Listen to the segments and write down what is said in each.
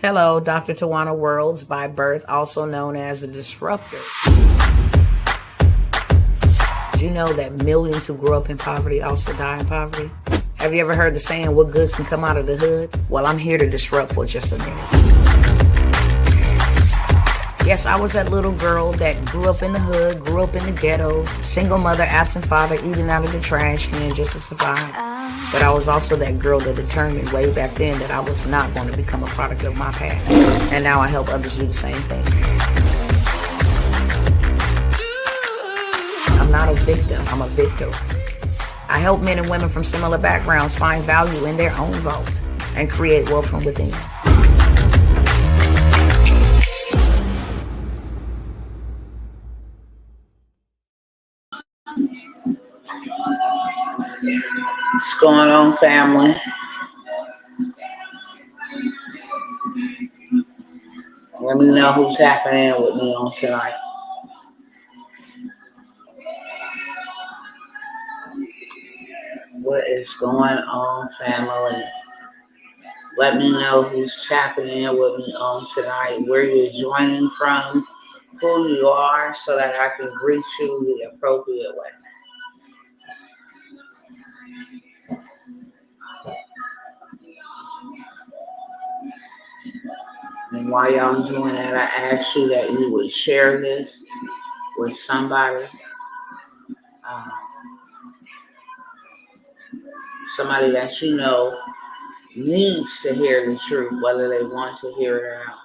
Hello, Dr. Tawana Worlds, by birth, also known as a disruptor. Did you know that millions who grew up in poverty also die in poverty? Have you ever heard the saying, what good can come out of the hood? Well, I'm here to disrupt for just a minute. Yes, I was that little girl that grew up in the hood, grew up in the ghetto, single mother, absent father, eating out of the trash can just to survive. But I was also that girl that determined way back then that I was not going to become a product of my past. And now I help others do the same thing. I'm not a victim, I'm a victor. I help men and women from similar backgrounds find value in their own vault and create wealth from within. What's going on, family? Let me know who's tapping in with me on tonight. What is going on, family? Let me know who's tapping in with me on tonight, where you're joining from, who you are, so that I can greet you the appropriate way. And while y'all doing that, I ask you that you would share this with somebody. Somebody that you know needs to hear the truth, whether they want to hear it or not.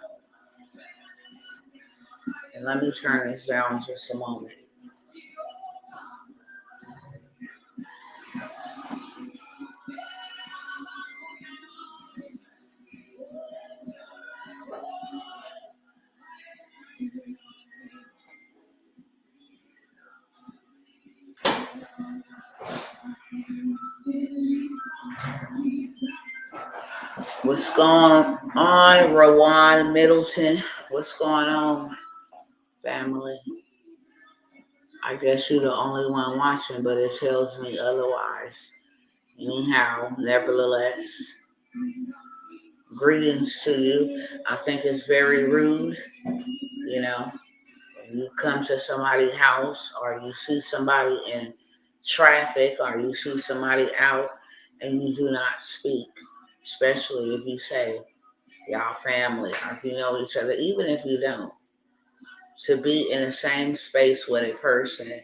And let me turn this down just a moment. What's going on, Rowan Middleton? What's going on, family? I guess you're the only one watching, but it tells me otherwise. Anyhow, nevertheless, greetings to you. I think it's very rude, when you come to somebody's house or you see somebody in traffic or you see somebody out and you do not speak, especially if you say y'all family or if you know each other, even if you don't, to be in the same space with a person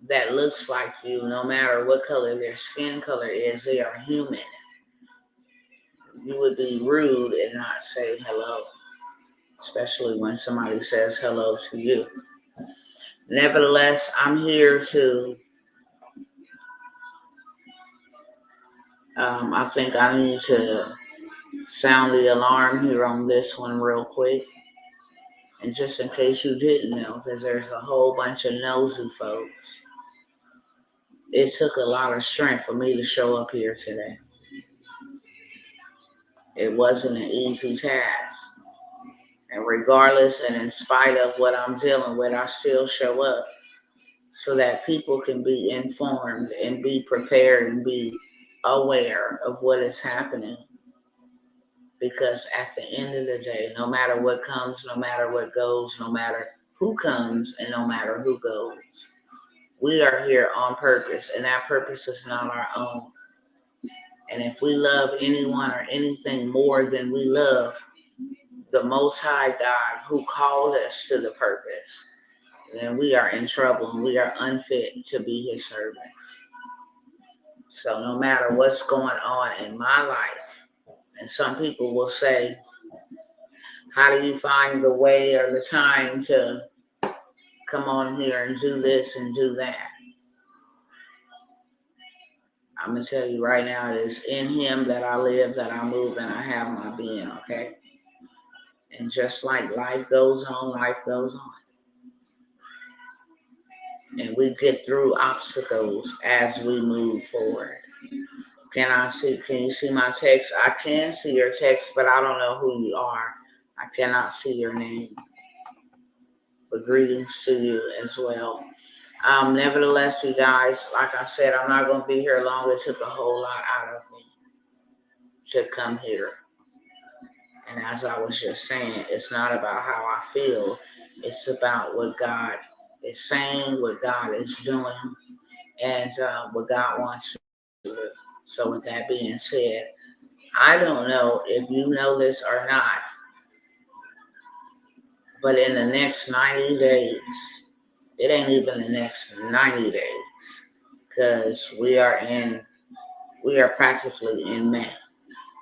that looks like you, no matter what color their skin color is, they are human. You would be rude and not say hello, especially when somebody says hello to you. Nevertheless, I'm here to, I think I need to sound the alarm here on this one real quick. And just in case you didn't know, because there's a whole bunch of nosy folks, it took a lot of strength for me to show up here today. It wasn't an easy task. And regardless and in spite of what I'm dealing with, I still show up so that people can be informed and be prepared and be aware of what is happening. Because at the end of the day, no matter what comes, no matter what goes, no matter who comes, and no matter who goes, we are here on purpose, and that purpose is not our own. And if we love anyone or anything more than we love the Most High God who called us to the purpose, then we are in trouble and we are unfit to be his servants. So no matter what's going on in my life, and some people will say, how do you find the way or the time to come on here and do this and do that? I'm going to tell you right now, it is in him that I live, that I move, and I have my being, okay? And just like life goes on, life goes on. And we get through obstacles as we move forward. Can you see my text? I can see your text, but I don't know who you are. I cannot see your name. But greetings to you as well. Nevertheless, you guys, like I said, I'm not going to be here long. It took a whole lot out of me to come here And as I was just saying, it's not about how I feel. It's about what God is saying, what God is doing, and what God wants to do. So with that being said, I don't know if you know this or not, but in the next 90 days, it ain't even the next 90 days, because we are practically in May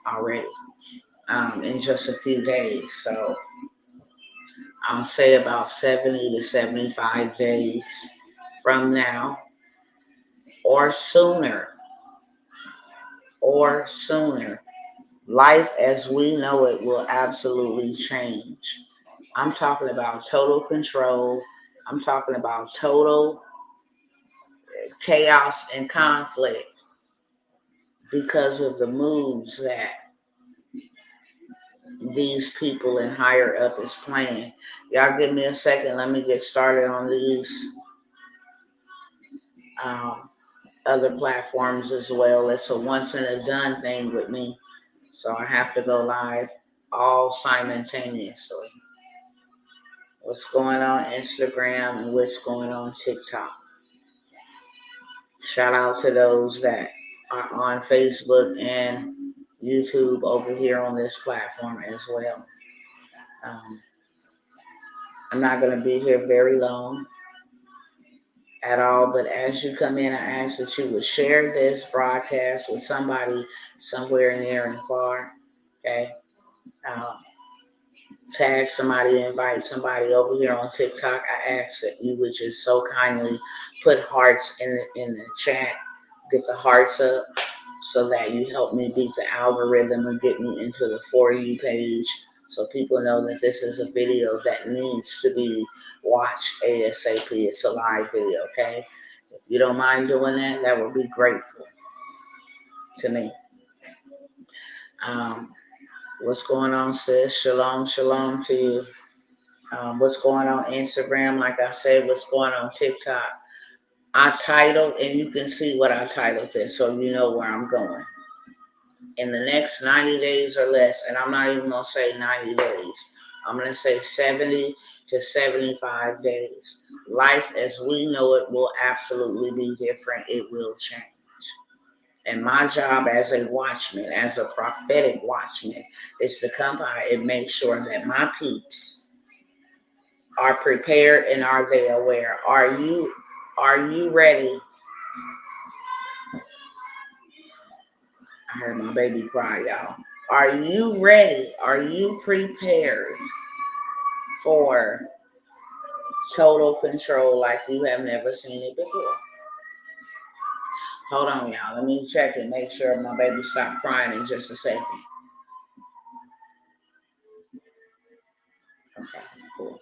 already, in just a few days. So I'll say about 70 to 75 days from now, or sooner, life as we know it will absolutely change. I'm talking about total control. I'm talking about total chaos and conflict because of the moves that these people in higher up is playing. Y'all give me a second. Let me get started on these other platforms as well. It's a once and a done thing with me. So I have to go live all simultaneously. What's going on Instagram and what's going on TikTok. Shout out to those that are on Facebook and YouTube over here on this platform as well. I'm not going to be here very long at all, but as you come in, I ask that you would share this broadcast with somebody somewhere near and far. Okay. Tag somebody, invite somebody over here on TikTok. I ask that you would just so kindly put hearts in the chat, get the hearts up, so that you help me beat the algorithm and get me into the For You page, so people know that this is a video that needs to be watched ASAP. It's a live video, okay? If you don't mind doing that, that would be grateful to me. What's going on, sis? Shalom, shalom to you. What's going on Instagram? Like I said, what's going on TikTok? I titled, and you can see what I titled this, so you know where I'm going. In the next 90 days or less, and I'm not even going to say 90 days. I'm going to say 70 to 75 days. Life as we know it will absolutely be different. It will change. And my job as a watchman, as a prophetic watchman, is to come by and make sure that my peeps are prepared and are they aware. Are you ready? I heard my baby cry, y'all. Are you ready? Are you prepared for total control like you have never seen it before? Hold on, y'all. Let me check and make sure my baby stopped crying in just a second. Okay, cool.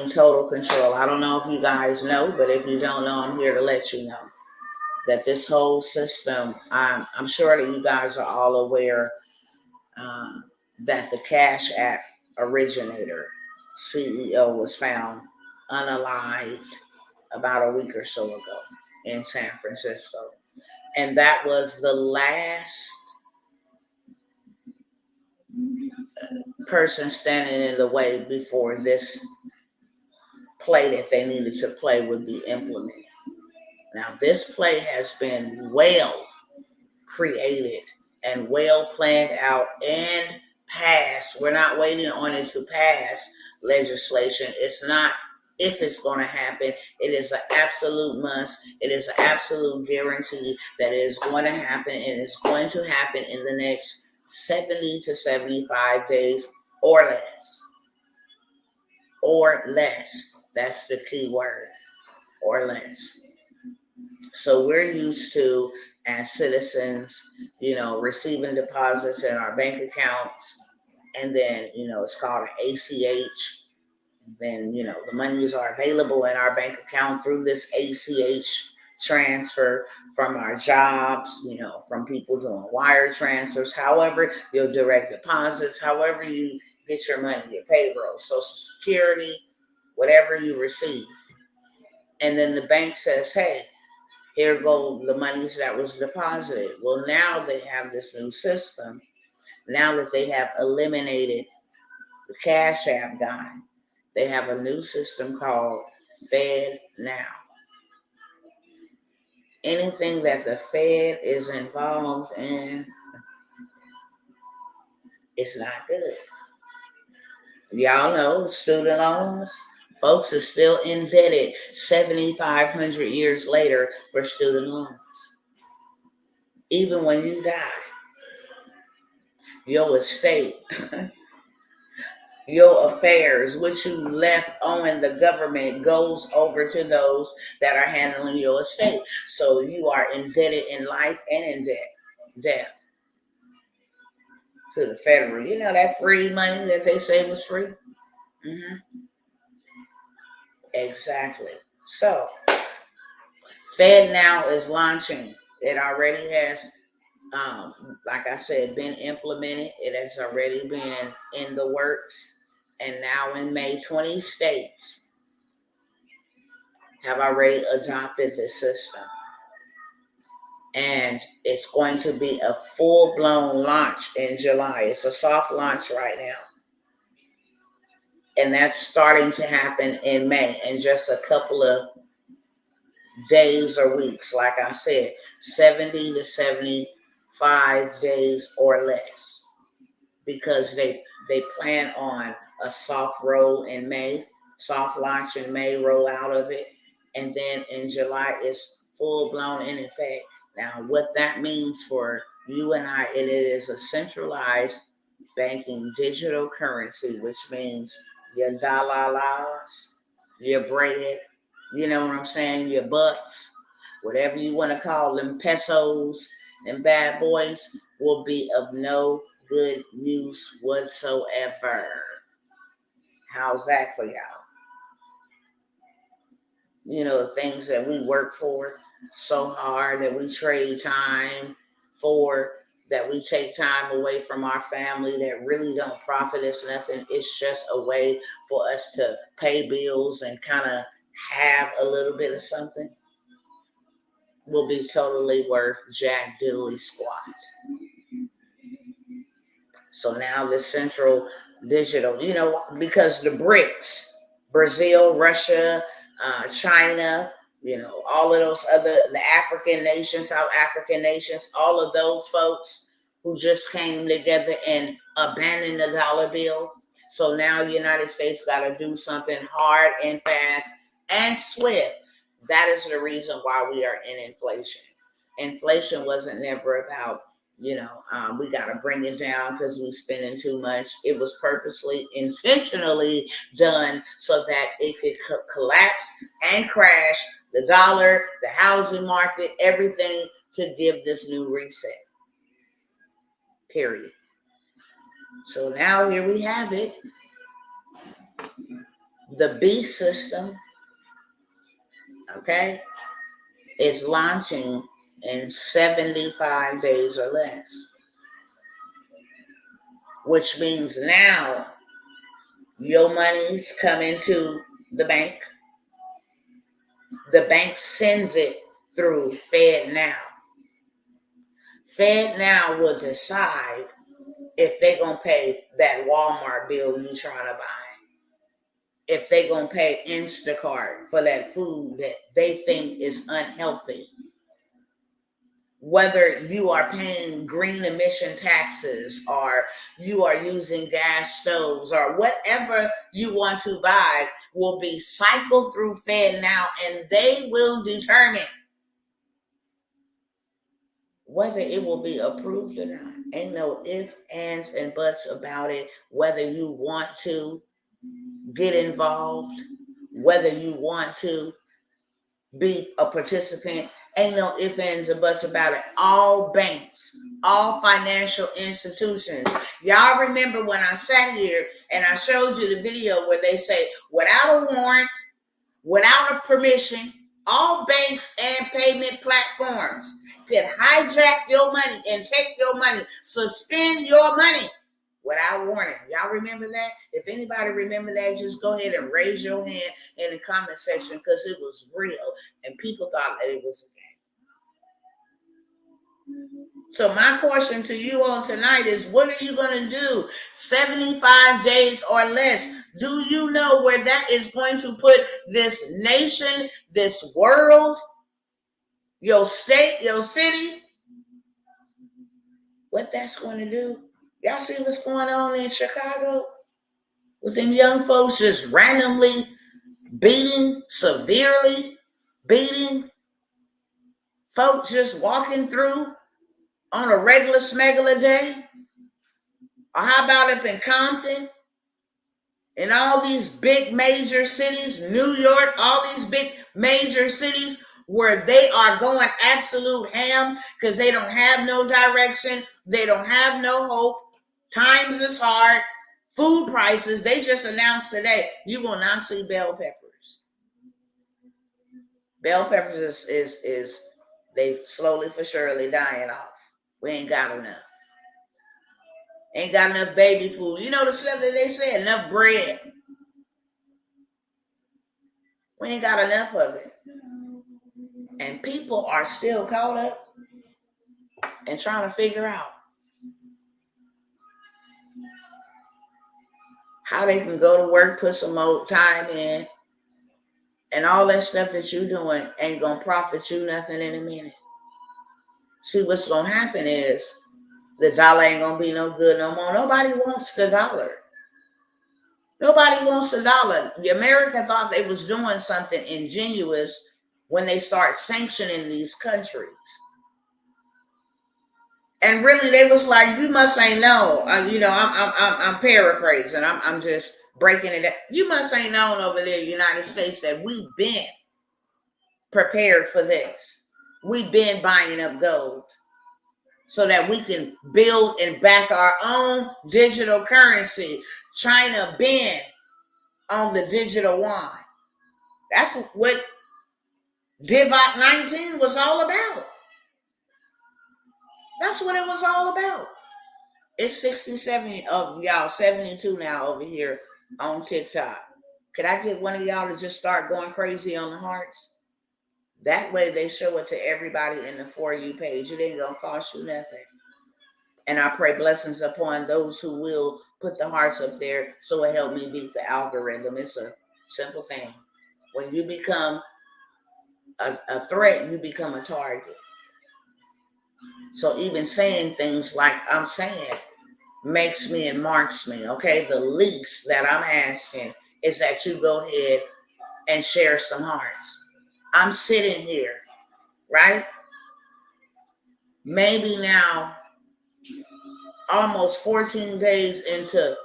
Total control. I don't know if you guys know, but if you don't know, I'm here to let you know that this whole system, I'm sure that you guys are all aware that the Cash App originator, CEO, was found unalived about a week or so ago in San Francisco. And that was the last person standing in the way before this play that they needed to play would be implemented. Now, this play has been well created and well planned out and passed. We're not waiting on it to pass legislation. It's not if it's going to happen. It is an absolute must. It is an absolute guarantee that it is going to happen, and it's going to happen in the next 70 to 75 days or less. Or less. That's the key word. Or less. So we're used to, as citizens, receiving deposits in our bank accounts, and then, it's called an ACH. And then, the monies are available in our bank account through this ACH transfer from our jobs, from people doing wire transfers, however, your direct deposits, however you get your money, your payroll, Social Security, whatever you receive. And then the bank says, hey, Here go the monies that was deposited. Well, now they have this new system. Now that they have eliminated the Cash App guy, they have a new system called Fed Now. Anything that the Fed is involved in, it's not good. Y'all know student loans. Folks are still indebted 7,500 years later for student loans. Even when you die, your estate, your affairs, which you left owing the government, goes over to those that are handling your estate. So you are indebted in life and in death to the federal. You know that free money that they say was free? Mm-hmm. Exactly. So Fed Now is launching. It already has, like I said, been implemented. It has already been in the works. And now in May, 20 states have already adopted this system. And it's going to be a full-blown launch in July. It's a soft launch right now. And that's starting to happen in May in just a couple of days or weeks. Like I said, 70 to 75 days or less, because they plan on a soft roll in May, soft launch in May, roll out of it, and then in July it's full blown in effect. Now, what that means for you and I, it is a centralized banking digital currency, which means your dollars, your bread, you know what I'm saying, your bucks, whatever you want to call them, pesos, and bad boys, will be of no good use whatsoever. How's that for y'all? You know, the things that we work for so hard, that we trade time for, that we take time away from our family, that really don't profit us nothing. It's just a way for us to pay bills and kind of have a little bit of something, will be totally worth jack diddly squat. So now the central digital, you know, because the BRICS, Brazil, Russia, China, you know, all of those other, the African nations, South African nations, all of those folks who just came together and abandoned the dollar bill. So now the United States got to do something hard and fast and swift. That is the reason why we are in inflation. Inflation wasn't never about, we got to bring it down because we spending too much. It was purposely, intentionally done so that it could collapse and crash the dollar, the housing market, everything, to give this new reset. Period. So now here we have it. The B system, okay, is launching in 75 days or less, which means now your money's coming to the bank. The bank sends it through Fed Now. Fed Now will decide if they're going to pay that Walmart bill you're trying to buy, if they're going to pay Instacart for that food that they think is unhealthy, whether you are paying green emission taxes or you are using gas stoves or whatever you want to buy, will be cycled through Fed Now, and they will determine whether it will be approved or not. Ain't no ifs, ands, and buts about it. Whether you want to get involved, whether you want to be a participant, ain't no ifs, ands, and buts about it. All banks, all financial institutions. Y'all remember when I sat here and I showed you the video where they say, without a warrant, without a permission, all banks and payment platforms can hijack your money and take your money, suspend your money without warning. Y'all remember that? If anybody remember that, just go ahead and raise your hand in the comment section, because it was real and people thought that it was a game. So my question to you all tonight is, what are you going to do? 75 days or less. Do you know where that is going to put this nation, this world, your state, your city? What that's going to do? Y'all see what's going on in Chicago? With them young folks just randomly beating, severely beating, folks just walking through on a regular smegular day? Or how about up in Compton? In all these big major cities, New York, all these big major cities where they are going absolute ham because they don't have no direction, they don't have no hope, times is hard, food prices, they just announced today, you will not see bell peppers. Bell peppers is they slowly for surely dying off. We ain't got enough. Ain't got enough baby food. You know the stuff that they say, enough bread. We ain't got enough of it. And people are still caught up and trying to figure out how they can go to work, put some more time in, and all that stuff that you're doing ain't going to profit you nothing in a minute. See, what's going to happen is the dollar ain't going to be no good no more. Nobody wants the dollar. Nobody wants the dollar. The America thought they was doing something ingenuous when they start sanctioning these countries. And really, they was like, "You must ain't know." I'm paraphrasing. I'm just breaking it down. You must ain't known over there, United States, that we've been prepared for this. We've been buying up gold so that we can build and back our own digital currency. China been on the digital yuan. That's what Divot 19 was all about. That's what it was all about. It's 67 of y'all, 72 now over here on TikTok. Could I get one of y'all to just start going crazy on the hearts? That way they show it to everybody in the For You page. It ain't going to cost you nothing. And I pray blessings upon those who will put the hearts up there so it help me beat the algorithm. It's a simple thing. When you become a threat, you become a target. So even saying things like I'm saying makes me and marks me, okay? The least that I'm asking is that you go ahead and share some hearts. I'm sitting here, right? Maybe now, almost 14 days into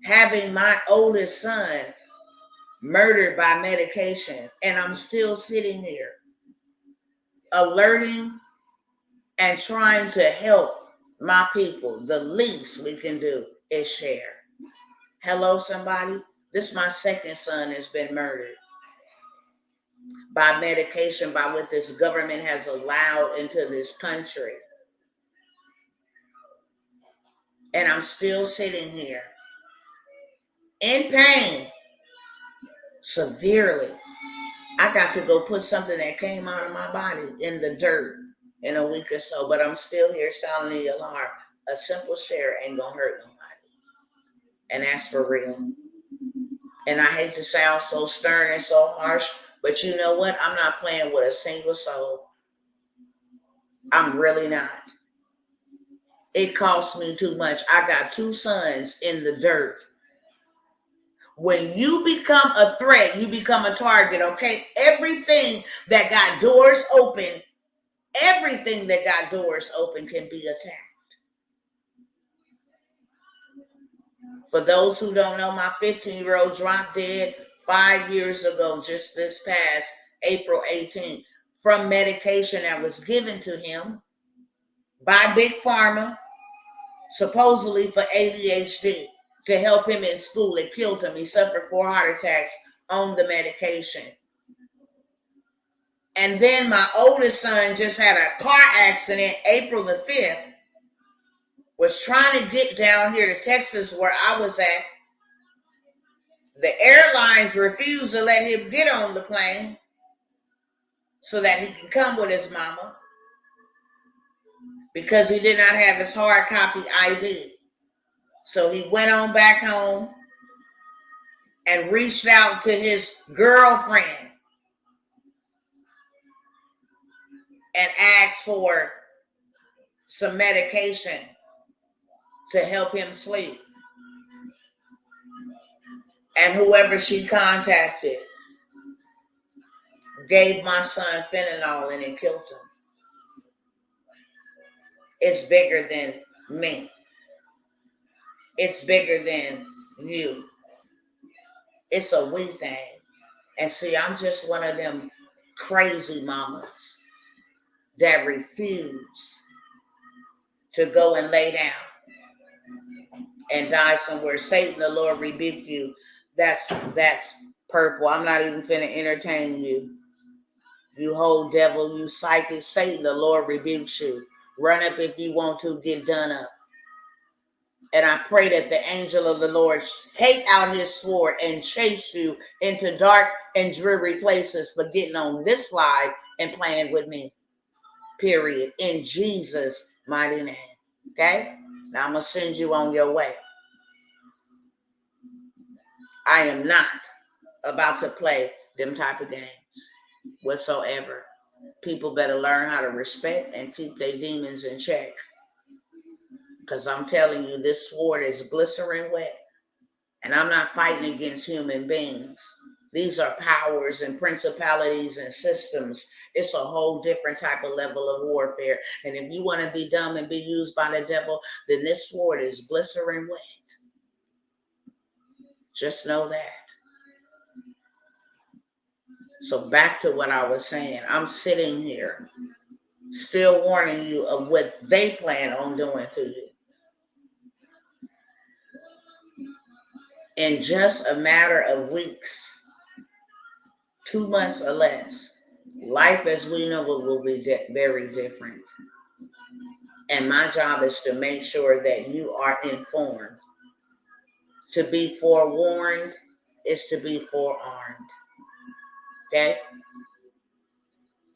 having my oldest son murdered by medication, and I'm still sitting here alerting and trying to help my people. The least we can do is share. Hello, somebody? This my second son has been murdered by medication, by what this government has allowed into this country. And I'm still sitting here in pain, severely. I got to go put something that came out of my body in the dirt in a week or so, but I'm still here sounding the alarm. A simple share ain't gonna hurt nobody. And that's for real. And I hate to sound so stern and so harsh, but you know what? I'm not playing with a single soul. I'm really not. It costs me too much. I got 2 sons in the dirt. When you become a threat, you become a target, okay? Everything that got doors open can be attacked. For those who don't know, my 15-year-old dropped dead 5 years ago, just this past April 18th, from medication that was given to him by Big Pharma, supposedly for ADHD, to help him in school. It killed him. He suffered 4 heart attacks on the medication. And then my oldest son just had a car accident April the 5th, was trying to get down here to Texas where I was at. The airlines refused to let him get on the plane so that he can come with his mama. because he did not have his hard copy ID. So he went on back home and reached out to his girlfriend and asked for some medication to help him sleep. And whoever she contacted gave my son fentanyl and it killed him. It's bigger than me. It's bigger than you. It's a we thing. And see, I'm just one of them crazy mamas that refuse to go and lay down and die somewhere. Satan, the Lord rebuke you. That's purple. I'm not even finna entertain you. You whole devil, you psychic. Satan, the Lord rebukes you. Run up if you want to, get done up. And I pray that the angel of the Lord take out his sword and chase you into dark and dreary places for getting on this live and playing with me. Period. In Jesus' mighty name. Okay? Now I'm going to send you on your way. I am not about to play them type of games whatsoever. People better learn how to respect and keep their demons in check. Because I'm telling you, this sword is glycerin wet. And I'm not fighting against human beings. These are powers and principalities and systems. It's a whole different type of level of warfare. And if you want to be dumb and be used by the devil, then this sword is glycerin wet. Just know that. So back to what I was saying. I'm sitting here still warning you of what they plan on doing to you. In just a matter of weeks, 2 months or less, life as we know it will be very different. And my job is to make sure that you are informed. To be forewarned is to be forearmed. Okay?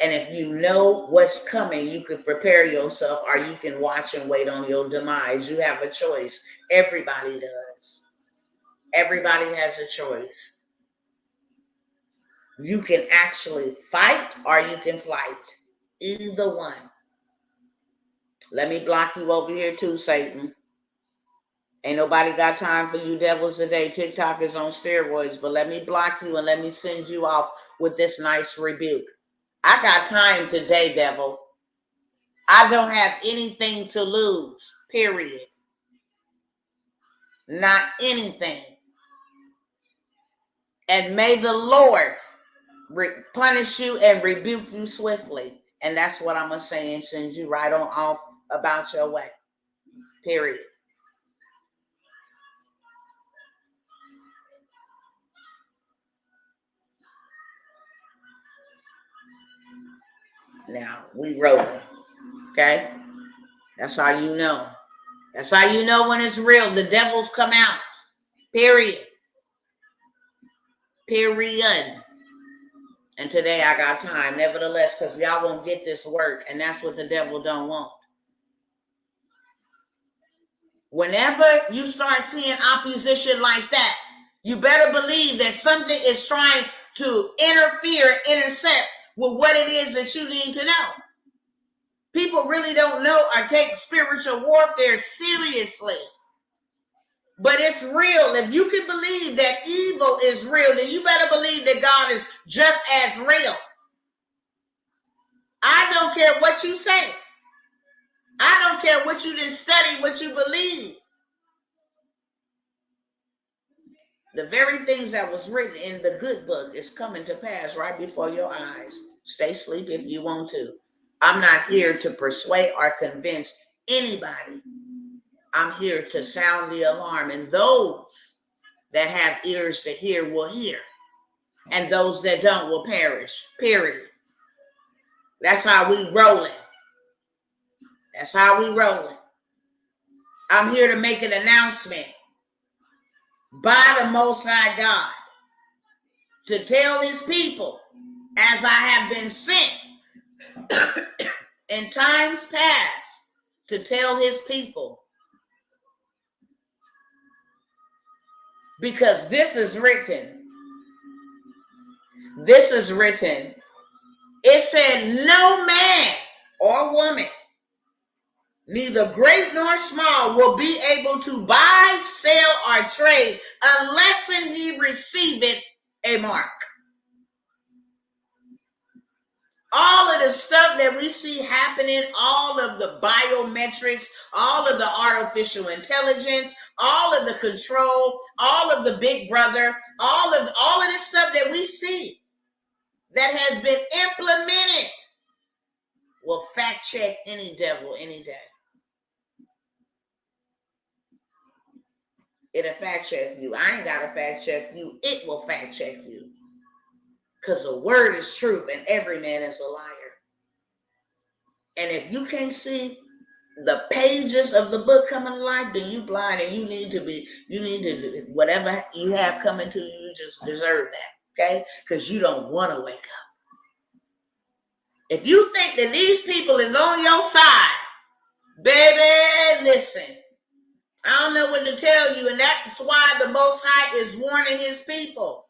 And if you know what's coming, you can prepare yourself, or you can watch and wait on your demise. You have a choice. Everybody does. Everybody has a choice. You can actually fight or you can flight. Either one. Let me block you over here too, Satan. Ain't nobody got time for you devils today. TikTok is on steroids, but let me block you and let me send you off with this nice rebuke. I got time today, devil. I don't have anything to lose, period. Not anything. And may the Lord punish you and rebuke you swiftly. And that's what I'm going to say and send you right on off about your way. Period. Now, we rolling. Okay? That's how you know. That's how you know when it's real. The devils come out. Period. Period. And today I got time, nevertheless, because y'all won't get this work, and that's what the devil don't want. Whenever you start seeing opposition like that, you better believe that something is trying to interfere, intercept with what it is that you need to know. People really don't know or take spiritual warfare seriously. But it's real. If you can believe that evil is real, then you better believe that God is just as real. I don't care what you say. I don't care what you didn't study, what you believe. The very things that was written in the good book is coming to pass right before your eyes. Stay asleep if you want to. I'm not here to persuade or convince anybody. I'm here to sound the alarm. And those that have ears to hear will hear. And those that don't will perish. Period. That's how we rolling. That's how we rolling. I'm here to make an announcement by the Most High God to tell his people, as I have been sent in times past, to tell his people. Because this is written. This is written. It said, no man or woman, neither great nor small, will be able to buy, sell, or trade unless he receiveth a mark. All of the stuff that we see happening, all of the biometrics, all of the artificial intelligence, all of the control, all of the big brother, all of this stuff that we see that has been implemented will fact check any devil any day. It'll fact check you. I ain't got to fact check you. It will fact check you. Because the word is truth and every man is a liar. And if you can't see the pages of the book coming to life, then you blind, and you need to, whatever you have coming to you, you just deserve that, okay? Because you don't want to wake up. If you think that these people is on your side, baby, listen, I don't know what to tell you, and that's why the Most High is warning his people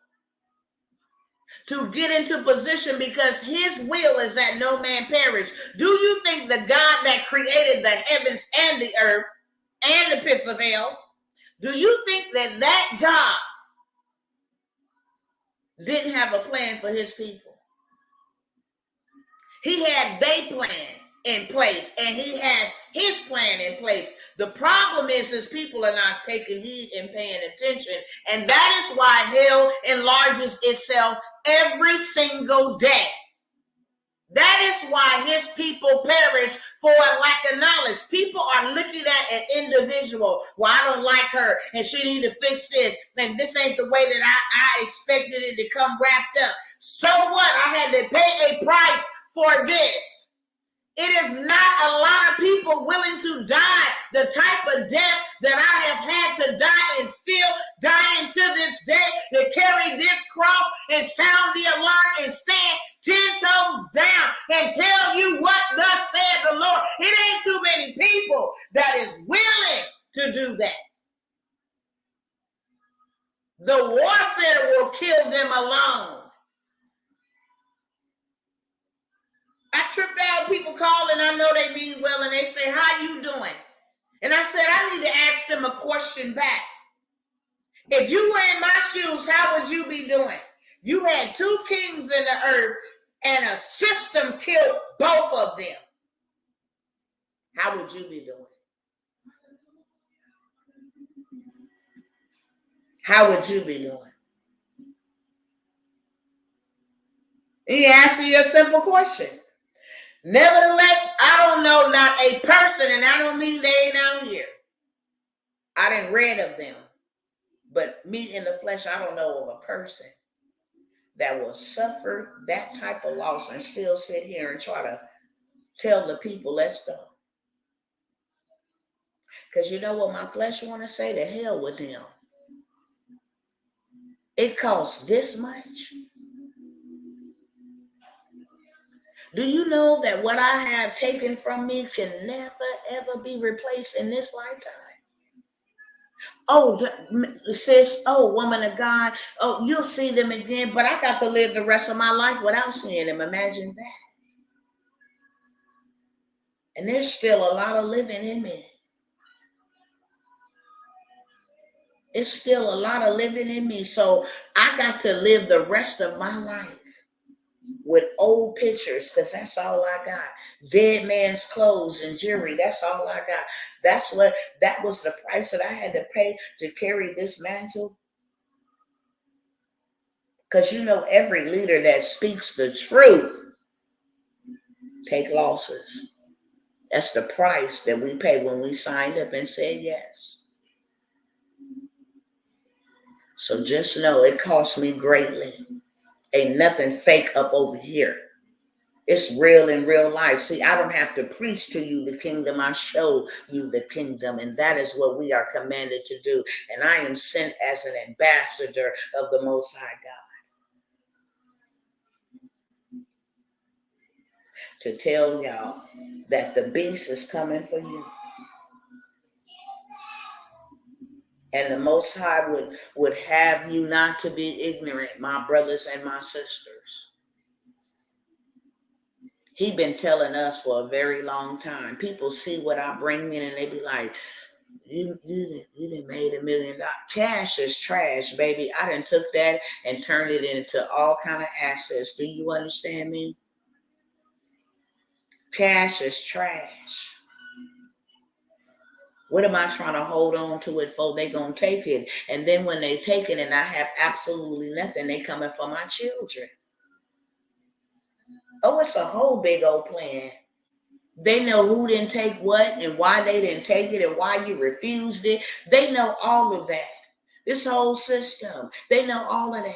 to get into position, because his will is that no man perish. Do you think the God that created the heavens and the earth and the pits of hell, do you think that God didn't have a plan for his people? He had their plan in place, and he has his plan in place. The problem is people are not taking heed and paying attention, and that is why hell enlarges itself every single day. That is why his people perish for a lack of knowledge. People are looking at an individual. Well, I don't like her, and she need to fix this. And this ain't the way that I expected it to come wrapped up. So what? I had to pay a price for this. It is not a lot of people willing to die the type of death that I have had to die and still dying to this day, to carry this cross and sound the alarm and stand 10 toes down and tell you what thus said the Lord. It ain't too many people that is willing to do that. The warfare will kill them alone. I trip out, people calling, I know they mean well, and they say, how you doing? And I said, I need to ask them a question back. If you were in my shoes, how would you be doing? You had 2 kings in the earth, and a system killed both of them. How would you be doing? How would you be doing? He asked you a simple question. Nevertheless, I don't know not a person, and I don't mean they ain't out here. I didn't read of them. But me in the flesh, I don't know of a person that will suffer that type of loss and still sit here and try to tell the people, let's go. Because you know what my flesh want to say? To hell with them. It costs this much. Do you know that what I have taken from me can never, ever be replaced in this lifetime? Oh, sis, oh, woman of God, oh, you'll see them again, but I got to live the rest of my life without seeing them. Imagine that. And there's still a lot of living in me. It's still a lot of living in me. So I got to live the rest of my life with old pictures, because that's all I got. Dead man's clothes and jewelry, that's all I got. That was the price that I had to pay to carry this mantle. Because you know, every leader that speaks the truth take losses. That's the price that we pay when we signed up and said yes. So just know it cost me greatly. Ain't nothing fake up over here. It's real in real life. See, I don't have to preach to you the kingdom. I show you the kingdom. And that is what we are commanded to do. And I am sent as an ambassador of the Most High God. to tell y'all that the beast is coming for you. And the Most High would have you not to be ignorant, my brothers and my sisters. He been telling us for a very long time. People see what I bring in and they be like, you done made $1 million. Cash is trash, baby. I done took that and turned it into all kind of assets. Do you understand me? Cash is trash. What am I trying to hold on to it for? They gonna take it. And then when they take it and I have absolutely nothing, they coming for my children. Oh, it's a whole big old plan. They know who didn't take what and why they didn't take it and why you refused it. They know all of that. This whole system, they know all of that.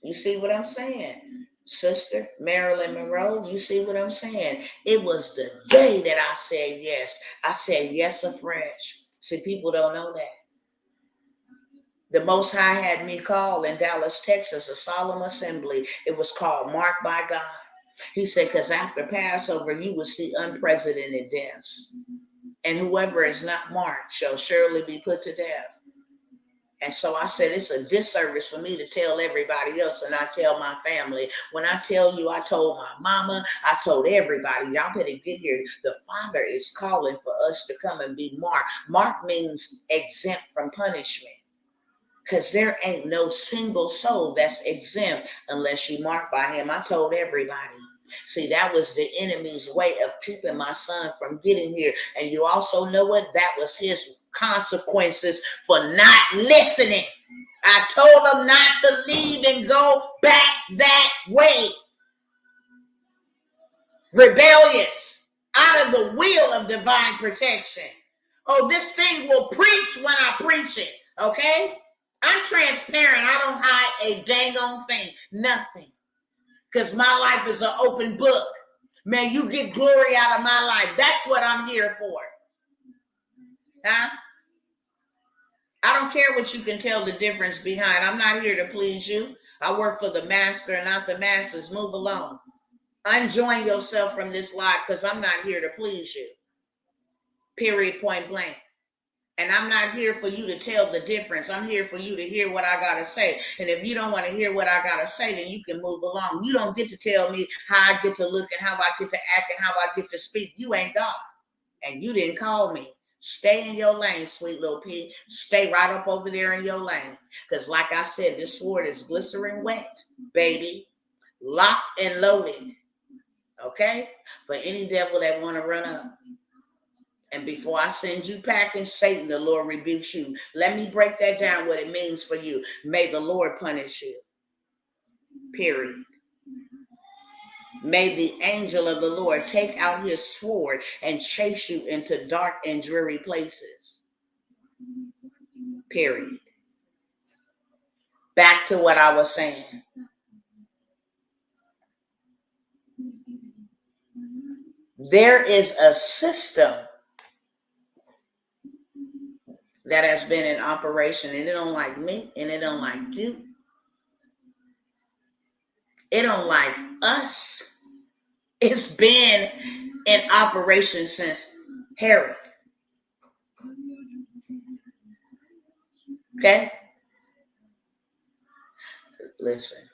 You see what I'm saying? Sister Marilyn Monroe, you see what I'm saying? It was the day that I said yes. I said yes afresh. See, people don't know that. The Most High had me call in Dallas, Texas, a solemn assembly. It was called Marked by God. He said, because after Passover, you will see unprecedented deaths. And whoever is not marked shall surely be put to death. And so I said, it's a disservice for me to tell everybody else and not tell my family. When I tell you, I told my mama, I told everybody, y'all better get here. The Father is calling for us to come and be marked. Marked means exempt from punishment. Because there ain't no single soul that's exempt unless you marked by him. I told everybody. See, that was the enemy's way of keeping my son from getting here. And you also know what? That was his consequences for not listening. I told him not to leave and go back that way. Rebellious, out of the will of divine protection. Oh, this thing will preach when I preach it, okay? I'm transparent. I don't hide a dang on thing. Nothing. Because my life is an open book. Man, you get glory out of my life. That's what I'm here for. Huh? I don't care what you can tell the difference behind. I'm not here to please you. I work for the master and not the masters. Move along. Unjoin yourself from this life because I'm not here to please you. Period, point blank. And I'm not here for you to tell the difference. I'm here for you to hear what I got to say. And if you don't want to hear what I got to say, then you can move along. You don't get to tell me how I get to look and how I get to act and how I get to speak. You ain't God. And you didn't call me. Stay in your lane, sweet little pig. Stay right up over there in your lane. Because like I said, this sword is glycerin wet, baby. Locked and loaded. Okay? For any devil that want to run up. And before I send you packing, Satan, the Lord rebukes you. Let me break that down, what it means for you. May the Lord punish you. Period. May the angel of the Lord take out his sword and chase you into dark and dreary places. Period. Back to what I was saying. There is a system that has been in operation, and it don't like me, and it don't like you. It don't like us. It's been in operation since Herod. Okay? Listen.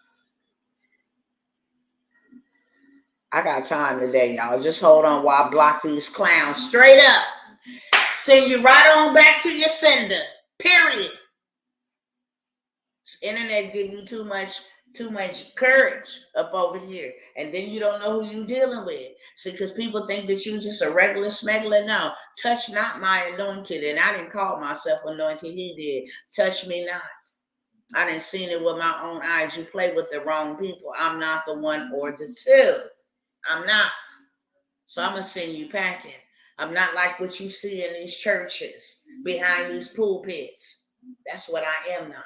I got time today, y'all. Just hold on while I block these clowns straight up. Send you right on back to your sender. Period. This internet give you too much courage up over here. And then you don't know who you dealing with. See, because people think that you just a regular smuggler. No, touch not my anointed. And I didn't call myself anointed. He did. Touch me not. I didn't seen it with my own eyes. You play with the wrong people. I'm not the one or the two. I'm not. So I'm going to send you packing. I'm not like what you see in these churches, behind these pulpits. That's what I am not.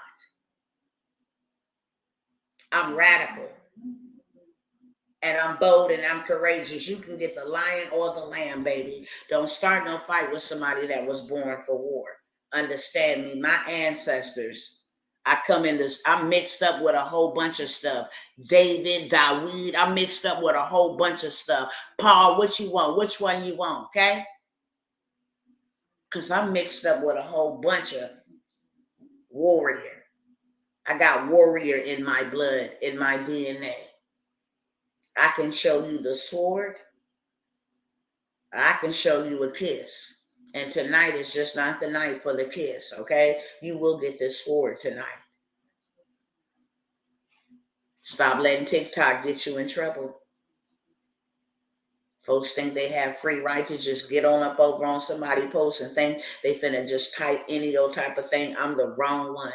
I'm radical. And I'm bold and I'm courageous. You can get the lion or the lamb, baby. Don't start no fight with somebody that was born for war. Understand me, my ancestors, I'm mixed up with a whole bunch of stuff. David, Daweed, I'm mixed up with a whole bunch of stuff. Paul, what you want? Which one you want? Okay? Because I'm mixed up with a whole bunch of warrior. I got warrior in my blood, in my DNA. I can show you the sword. I can show you a kiss. And tonight is just not the night for the kiss, okay? You will get this sword tonight. Stop letting TikTok get you in trouble. Folks think they have free right to just get on up over on somebody post and think they finna just type any old type of thing. I'm the wrong one.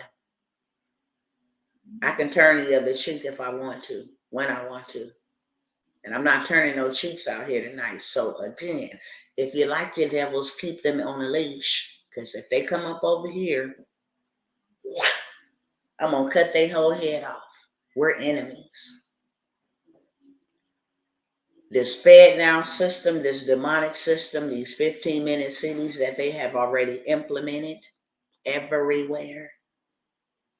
I can turn the other cheek if I want to, when I want to. And I'm not turning no cheeks out here tonight. So again, if you like your devils, keep them on a leash. Because if they come up over here, I'm going to cut their whole head off. We're enemies. This Fed Now system, this demonic system, these 15-minute cities that they have already implemented everywhere.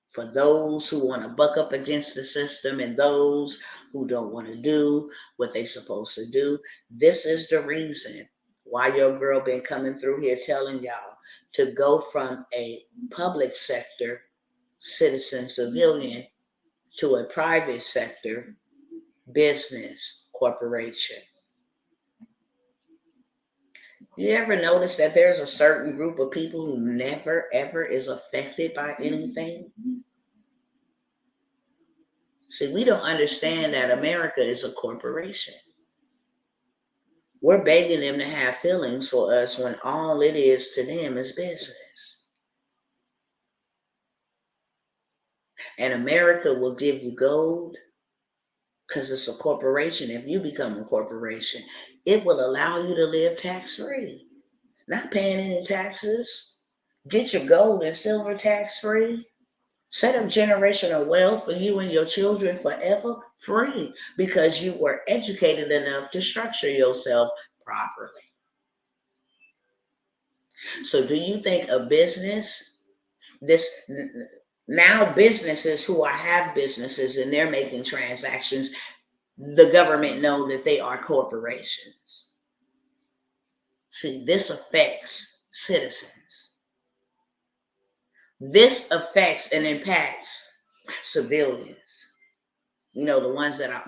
For those who want to buck up against the system and those who don't want to do what they're supposed to do, this is the reason why your girl been coming through here telling y'all to go from a public sector citizen civilian to a private sector business corporation. You ever notice that there's a certain group of people who never ever is affected by anything? See, we don't understand that America is a corporation. We're begging them to have feelings for us when all it is to them is business. And America will give you gold because it's a corporation. If you become a corporation, it will allow you to live tax-free, not paying any taxes. Get your gold and silver tax-free. Set up generational wealth for you and your children forever free because you were educated enough to structure yourself properly. So do you think a business, now businesses who have businesses and they're making transactions, the government know that they are corporations. See, this affects citizens. This affects and impacts civilians. You know, the ones that are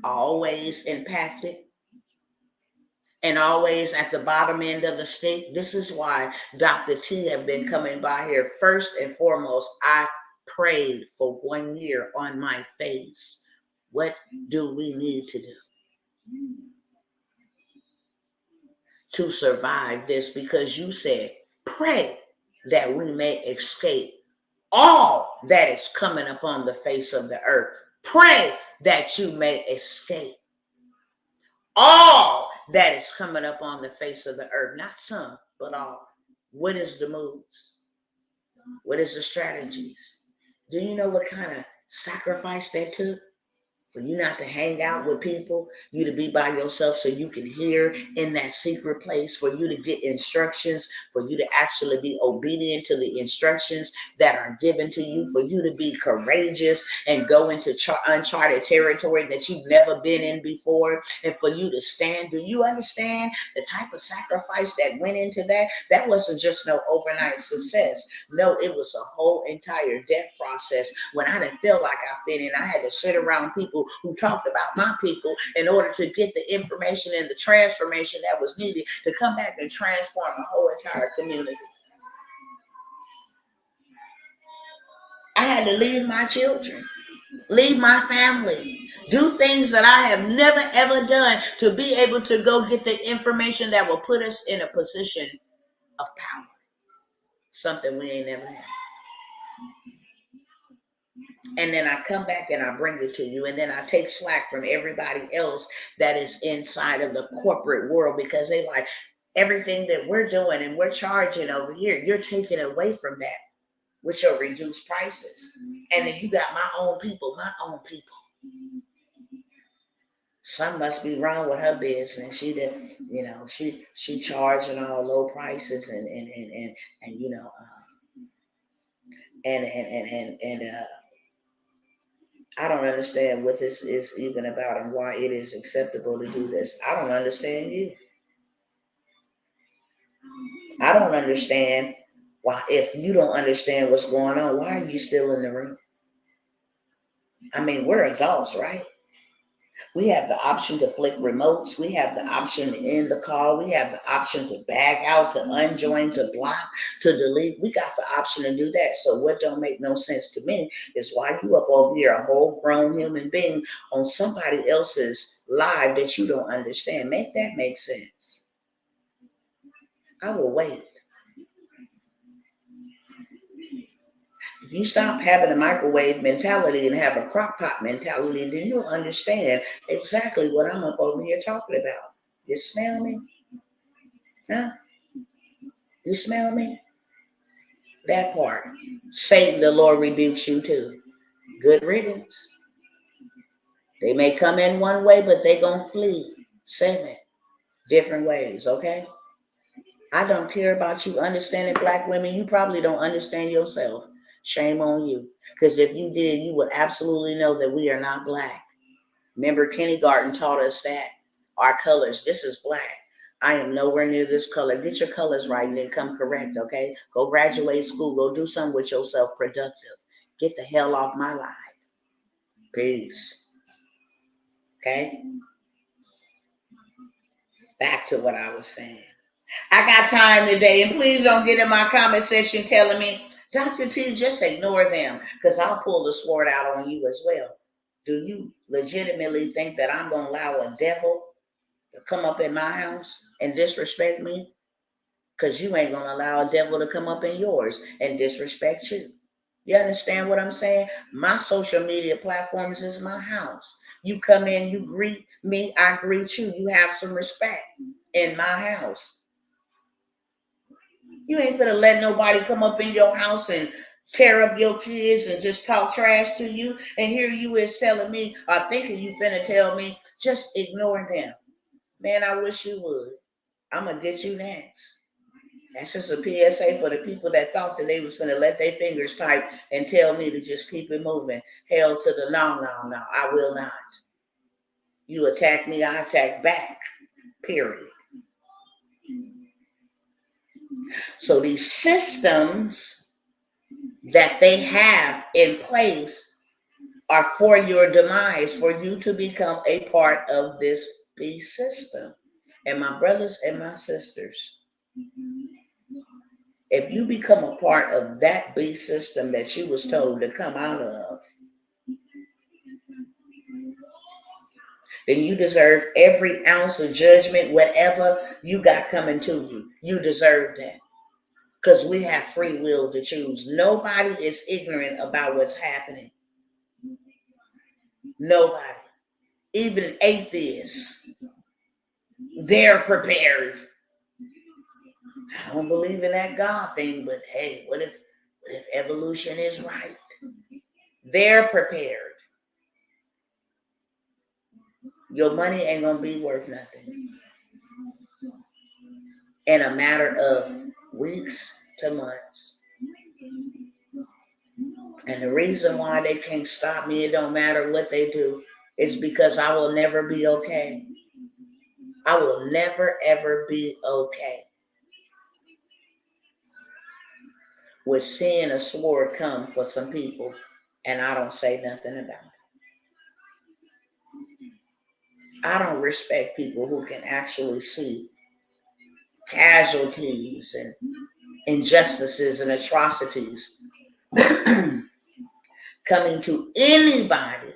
always impacted and always at the bottom end of the stick. This is why Dr. T have been coming by here. First and foremost, I prayed for 1 year on my face. What do we need to do to survive this? Because you said, pray that we may escape all that is coming upon the face of the earth. Pray that you may escape all that is coming up on the face of the earth. Not some, but all. What is the moves? What is the strategies? Do you know what kind of sacrifice that took? For you not to hang out with people, you to be by yourself so you can hear in that secret place, for you to get instructions, for you to actually be obedient to the instructions that are given to you, for you to be courageous and go into uncharted territory that you've never been in before, and for you to stand. Do you understand the type of sacrifice that went into that? That wasn't just no overnight success. No, it was a whole entire death process. When I didn't feel like I fit in, I had to sit around people who talked about my people in order to get the information and the transformation that was needed to come back and transform a whole entire community. I had to leave my children, leave my family, do things that I have never ever done to be able to go get the information that will put us in a position of power. Something we ain't never had. And then I come back and I bring it to you. And then I take slack from everybody else that is inside of the corporate world, because they like everything that we're doing and we're charging over here. You're taking away from that with your reduced prices. And then you got my own people. Something must be wrong with her business. She did, she charging all low prices and And I don't understand what this is even about and why it is acceptable to do this. I don't understand you. I don't understand why, if you don't understand what's going on, why are you still in the room? I mean, we're adults, right? We have the option to flick remotes. We have the option to end the call. We have the option to back out, to unjoin, to block, to delete. We got the option to do that. So what don't make no sense to me is why you up over here, a whole grown human being, on somebody else's live that you don't understand. Make that make sense. I will wait. If you stop having a microwave mentality and have a crock pot mentality, then you'll understand exactly what I'm up over here talking about. You smell me? Huh? You smell me? That part. Satan, the Lord rebukes you too. Good riddance. They may come in one way, but they gonna flee 7 different ways, okay? I don't care about you understanding black women. You probably don't understand yourself. Shame on you. Because if you did, you would absolutely know that we are not black. Remember, kindergarten taught us that. Our colors, this is black. I am nowhere near this color. Get your colors right and then come correct, okay? Go graduate school. Go do something with yourself productive. Get the hell off my life. Peace. Okay? Back to what I was saying. I got time today, and please don't get in my comment section telling me, Dr. T, just ignore them, because I'll pull the sword out on you as well. Do you legitimately think that I'm going to allow a devil to come up in my house and disrespect me? Because you ain't going to allow a devil to come up in yours and disrespect you. You understand what I'm saying? My social media platforms is my house. You come in, you greet me, I greet you. You have some respect in my house. You ain't finna let nobody come up in your house and tear up your kids and just talk trash to you. And here you is telling me, or thinking you finna tell me, just ignore them. Man, I wish you would. I'm gonna get you next. That's just a PSA for the people that thought that they was gonna let their fingers type and tell me to just keep it moving. Hell to the no, I will not. You attack me, I attack back. Period. So these systems that they have in place are for your demise, for you to become a part of this beast system. And my brothers and my sisters, if you become a part of that beast system that you was told to come out of, then you deserve every ounce of judgment, whatever you got coming to you. You deserve that. Because we have free will to choose. Nobody is ignorant about what's happening. Nobody. Even atheists, they're prepared. I don't believe in that God thing, but hey, what if evolution is right? They're prepared. Your money ain't gonna be worth nothing in a matter of weeks to months. And the reason why they can't stop me, it don't matter what they do, is because I will never be okay. I will never, ever be okay with seeing a sword come for some people and I don't say nothing about it. I don't respect people who can actually see casualties and injustices and atrocities coming to anybody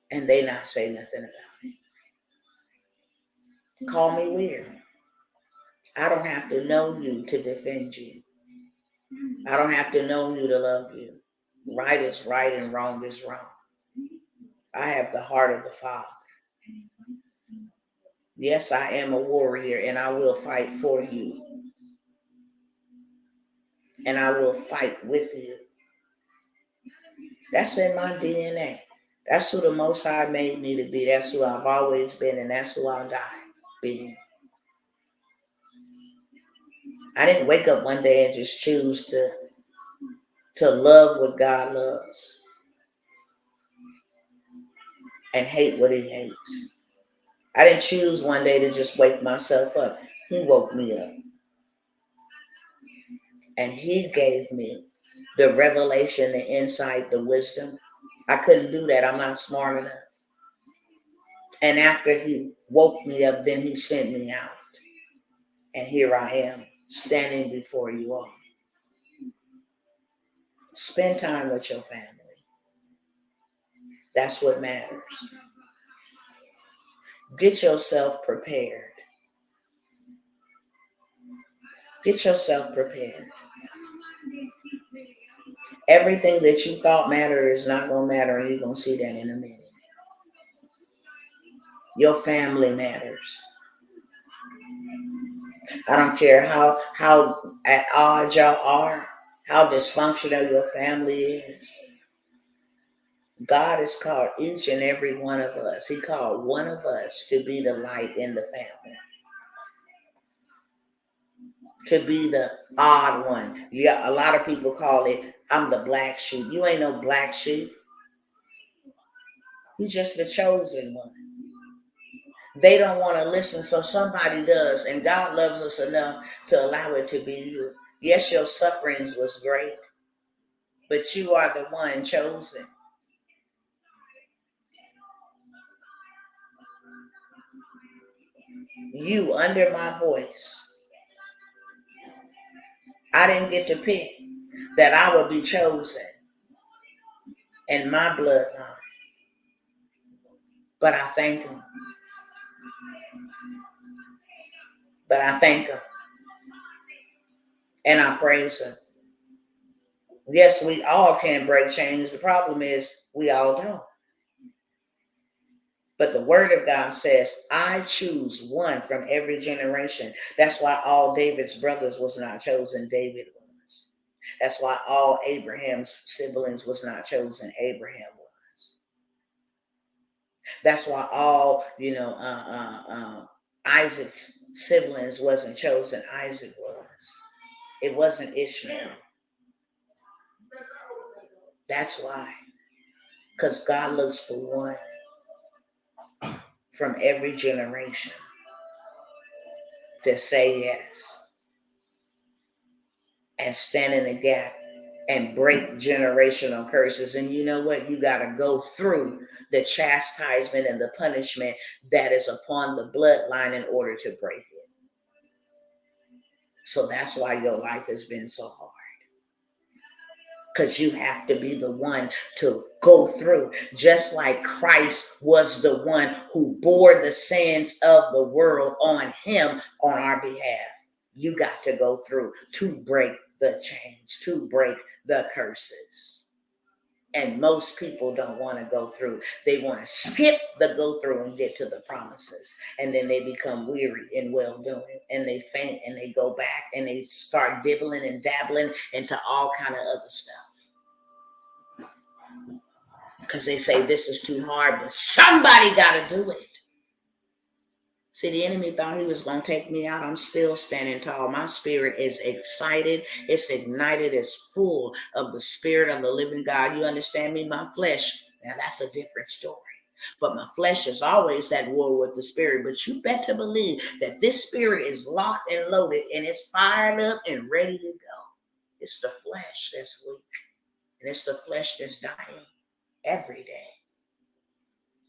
and they not say nothing about it. Call me weird. I don't have to know you to defend you. I don't have to know you to love you. Right is right and wrong is wrong. I have the heart of the Father. Yes, I am a warrior and I will fight for you. And I will fight with you. That's in my DNA. That's who the Most High made me to be. That's who I've always been, and that's who I'll die being. I didn't wake up one day and just choose to to love what God loves and hate what he hates. I didn't choose one day to just wake myself up. He woke me up. And he gave me the revelation, the insight, the wisdom. I couldn't do that. I'm not smart enough. And after he woke me up, then he sent me out. And here I am, standing before you all. Spend time with your family. That's what matters. Get yourself prepared. Get yourself prepared. Everything that you thought mattered is not going to matter, and you're going to see that in a minute. Your family matters. I don't care how at odds y'all are, how dysfunctional your family is. God has called each and every one of us. He called one of us to be the light in the family. To be the odd one. Yeah, a lot of people call it, I'm the black sheep. You ain't no black sheep. You're just the chosen one. They don't want to listen, so somebody does. And God loves us enough to allow it to be you. Yes, your sufferings was great, but you are the one chosen. You, under my voice, I didn't get to pick that I would be chosen in my bloodline. But I thank him. But I thank him. And I praise him. Yes, we all can break chains. The problem is we all don't. But the word of God says, I choose one from every generation. That's why all David's brothers was not chosen. David was. That's why all Abraham's siblings was not chosen. Abraham was. That's why all, Isaac's siblings wasn't chosen. Isaac was. It wasn't Ishmael. That's why. Because God looks for one from every generation to say yes and stand in the gap and break generational curses. And you know what? You got to go through the chastisement and the punishment that is upon the bloodline in order to break it. So that's why your life has been so hard. Because you have to be the one to go through, just like Christ was the one who bore the sins of the world on him on our behalf. You got to go through to break the chains, to break the curses. And most people don't want to go through. They want to skip the go through and get to the promises. And then they become weary in well-doing. And they faint and they go back and they start dibbling and dabbling into all kind of other stuff. Because they say this is too hard, but somebody got to do it. See, the enemy thought he was going to take me out. I'm still standing tall. My spirit is excited. It's ignited. It's full of the spirit of the living God. You understand me? My flesh, now that's a different story. But my flesh is always at war with the spirit. But you better believe that this spirit is locked and loaded and it's fired up and ready to go. It's the flesh that's weak. And it's the flesh that's dying every day.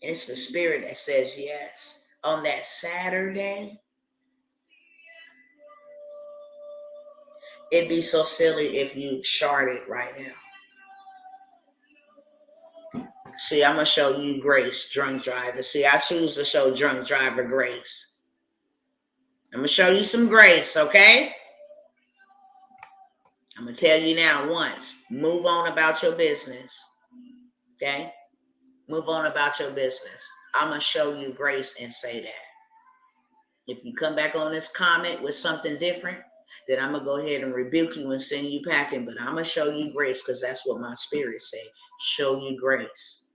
And it's the spirit that says yes. On that Saturday, it'd be so silly if you sharded right now. See, I'm going to show you grace, drunk driver. See, I choose to show drunk driver grace. I'm going to show you some grace, okay? I'm going to tell you now once. Move on about your business, okay? Move on about your business. I'm going to show you grace and say that. If you come back on this comment with something different, then I'm going to go ahead and rebuke you and send you packing. But I'm going to show you grace because that's what my spirit say. Show you grace.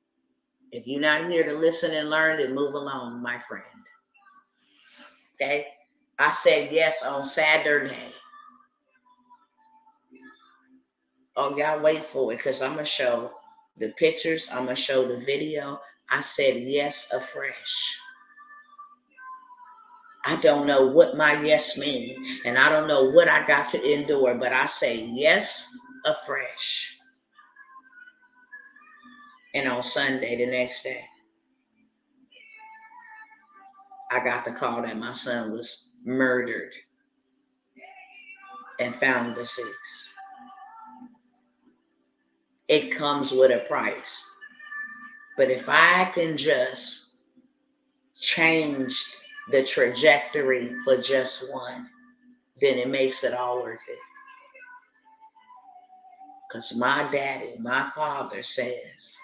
If you're not here to listen and learn, then move along, my friend. Okay? I said yes on Saturday. Oh, y'all wait for it, because I'm going to show the pictures. I'm going to show the video. I said yes afresh. I don't know what my yes means, and I don't know what I got to endure, but I say yes afresh. And on Sunday, the next day, I got the call that my son was murdered and found deceased. It comes with a price. But if I can just change the trajectory for just one, then it makes it all worth it. Because my daddy, my father says,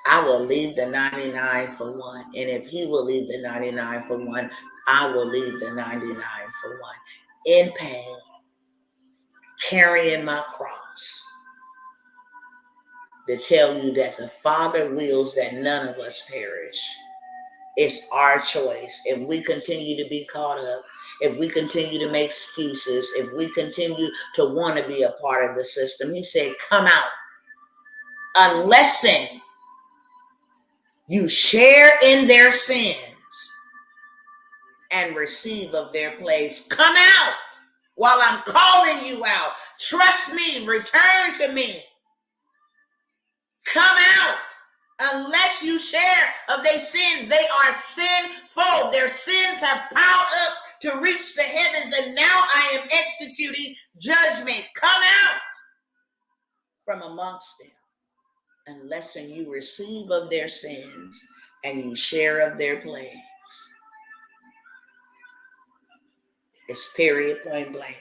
I will leave the 99 for one. And if he will leave the 99 for one, I will leave the 99 for one. In pain, carrying my cross, to tell you that the Father wills that none of us perish. It's our choice. If we continue to be caught up, if we continue to make excuses, if we continue to want to be a part of the system, he said, come out. Unless you share in their sins and receive of their plagues. Come out while I'm calling you out. Trust me. Return to me. Come out. Unless you share of their sins, they are sinful. Their sins have piled up to reach the heavens, and now I am executing judgment. Come out from amongst them. Unless you receive of their sins and you share of their plagues. It's period, point blank.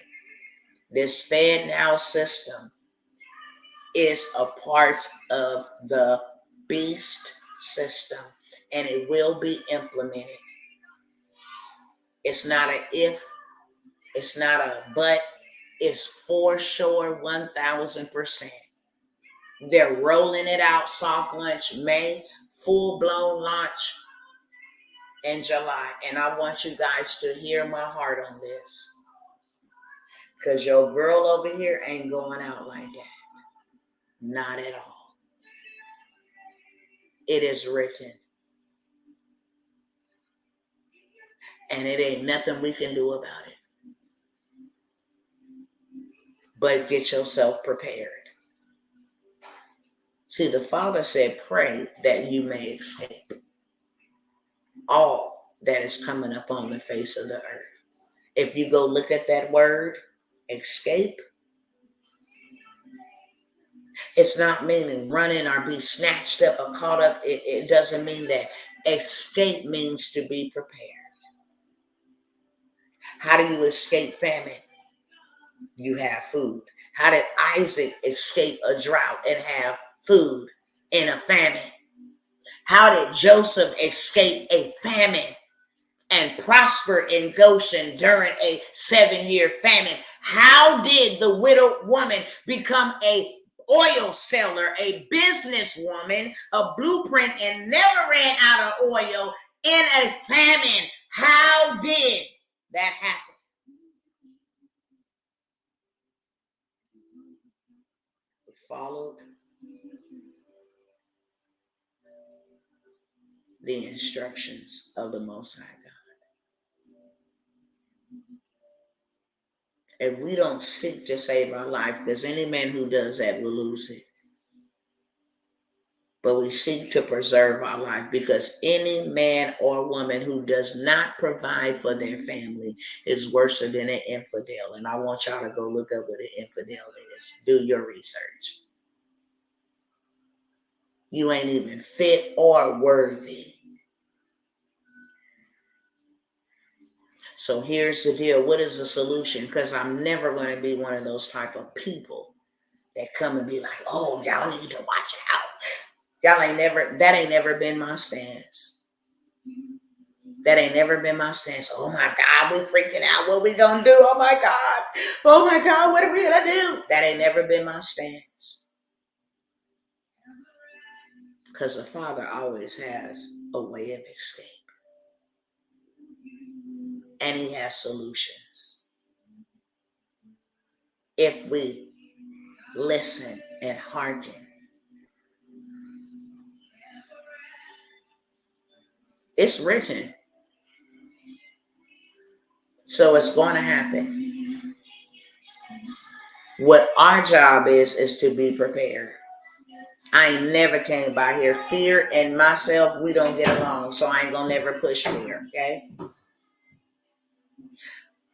This Fed Now system is a part of the beast system, and it will be implemented. It's not a if, it's not a but, it's for sure 1,000%. They're rolling it out, soft launch May, full-blown launch in July. And I want you guys to hear my heart on this. Because your girl over here ain't going out like that. Not at all. It is written. And it ain't nothing we can do about it. But get yourself prepared. See, the Father said, pray that you may escape all that is coming up on the face of the earth. If you go look at that word, escape, it's not meaning running or be snatched up or caught up. It doesn't mean that. Escape means to be prepared. How do you escape famine? You have food. How did Isaac escape a drought and have food in a famine? How did Joseph escape a famine and prosper in Goshen during a 7-year famine? How did the widowed woman become a oil seller, a businesswoman, a blueprint, and never ran out of oil in a famine? How did that happen? We followed the instructions of the Most High God. And we don't seek to save our life, because any man who does that will lose it. But we seek to preserve our life, because any man or woman who does not provide for their family is worse than an infidel. And I want y'all to go look up what an infidel is. Do your research. You ain't even fit or worthy. So here's the deal. What is the solution? Because I'm never going to be one of those type of people that come and be like, oh, y'all need to watch out. That ain't never been my stance. That ain't never been my stance. Oh my God, we freaking out. What we gonna do? Oh my God. Oh my God, what are we gonna do? That ain't never been my stance. Because the Father always has a way of escape. And he has solutions. If we listen and hearken. It's written. So it's going to happen. What our job is to be prepared. I ain't never came by here. Fear and myself, we don't get along. So I ain't going to never push fear, okay?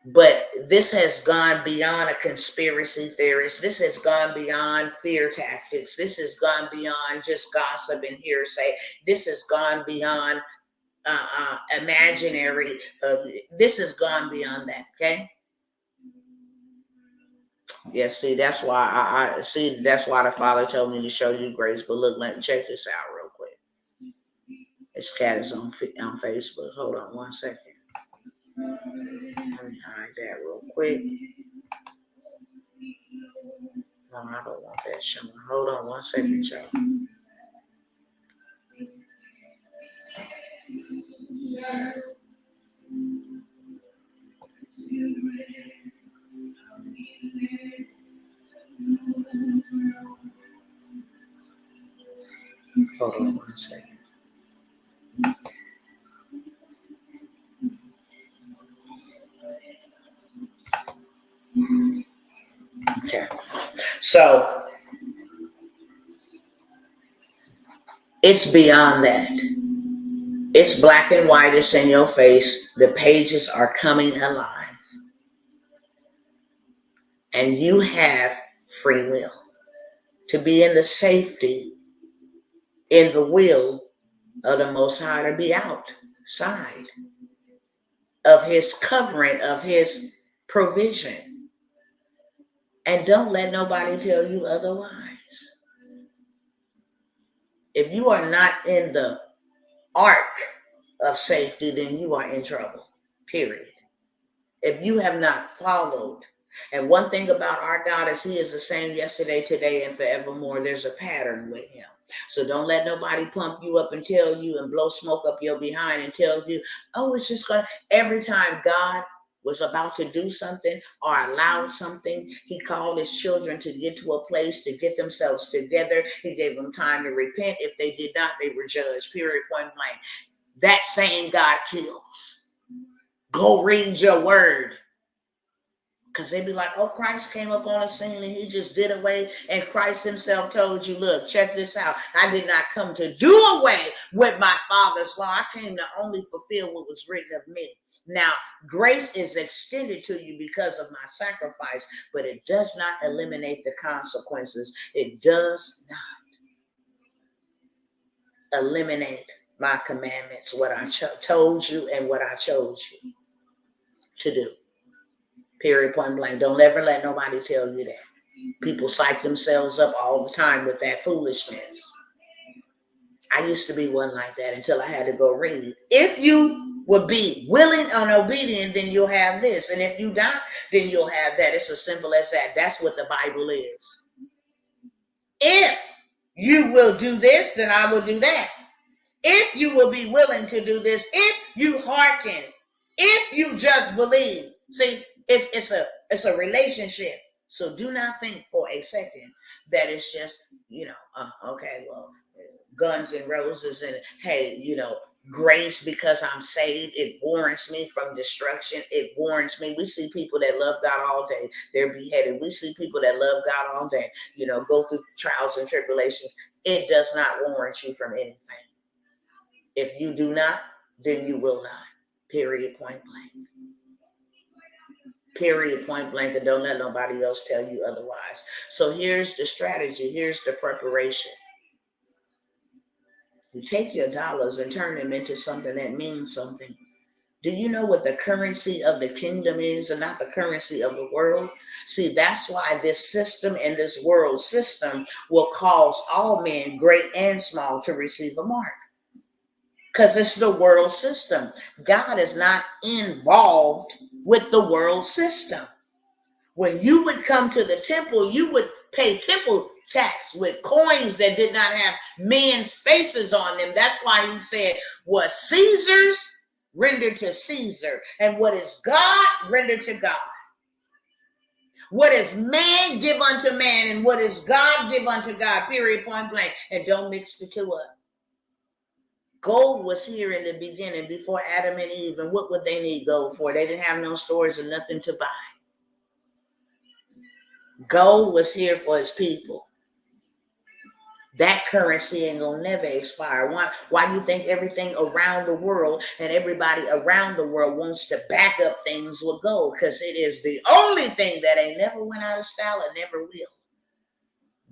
But this has gone beyond a conspiracy theorist. This has gone beyond fear tactics. This has gone beyond just gossip and hearsay. This has gone beyond imaginary. This has gone beyond that, okay? Yeah, see, that's why I see. That's why the Father told me to show you grace. But look, let me check this out real quick. This cat is on Facebook. Hold on 1 second. Let me hide that real quick. No, I don't want that showing. Hold on 1 second, y'all. Hold on 1 second. Okay. So it's beyond that. It's black and white. It's in your face. The pages are coming alive. And you have free will to be in the safety, in the will of the Most High, to be outside of his covering, of his provision. And don't let nobody tell you otherwise. If you are not in the ark of safety, then you are in trouble, period. If you have not followed, and one thing about our God is he is the same yesterday, today, and forevermore. There's a pattern with him. So don't let nobody pump you up and tell you and blow smoke up your behind and tell you, oh, it's just going to, every time God was about to do something or allowed something, he called his children to get to a place to get themselves together. He gave them time to repent. If they did not, they were judged, period, point blank. That same God kills. Go read your word. Because they'd be like, oh, Christ came up on the scene and he just did away. And Christ himself told you, look, check this out. I did not come to do away with my Father's law. I came to only fulfill what was written of me. Now, grace is extended to you because of my sacrifice, but it does not eliminate the consequences. It does not eliminate my commandments, what I told you and what I chose you to do. Period, point blank. Don't ever let nobody tell you that. People psych themselves up all the time with that foolishness. I used to be one like that until I had to go read. If you would be willing and obedient, then you'll have this. And if you don't, then you'll have that. It's as simple as that. That's what the Bible is. If you will do this, then I will do that. If you will be willing to do this, if you hearken, if you just believe. See, it's a relationship. So do not think for a second that it's just, okay, well, guns and roses and hey, grace because I'm saved. It warrants me from destruction. It warrants me. We see people that love God all day. They're beheaded. We see people that love God all day, go through trials and tribulations. It does not warrant you from anything. If you do not, then you will not. Period, point blank. Period, point blank, and don't let nobody else tell you otherwise. So here's the strategy. Here's the preparation. You take your dollars and turn them into something that means something. Do you know what the currency of the kingdom is and not the currency of the world? See, that's why this system and this world system will cause all men, great and small, to receive a mark. Because it's the world system. God is not involved with the world system. When you would come to the temple, you would pay temple tax with coins that did not have men's faces on them. That's why he said, what Caesar's, render to Caesar, and what is God, render to God. What is man give unto man, and what is God give unto God, period, point blank. And don't mix the two up. Gold was here in the beginning before Adam and Eve. And what would they need gold for? They didn't have no stores and nothing to buy. Gold was here for his people. That currency ain't gonna never expire. Why do you think everything around the world and everybody around the world wants to back up things with gold? Because it is the only thing that ain't never went out of style and never will.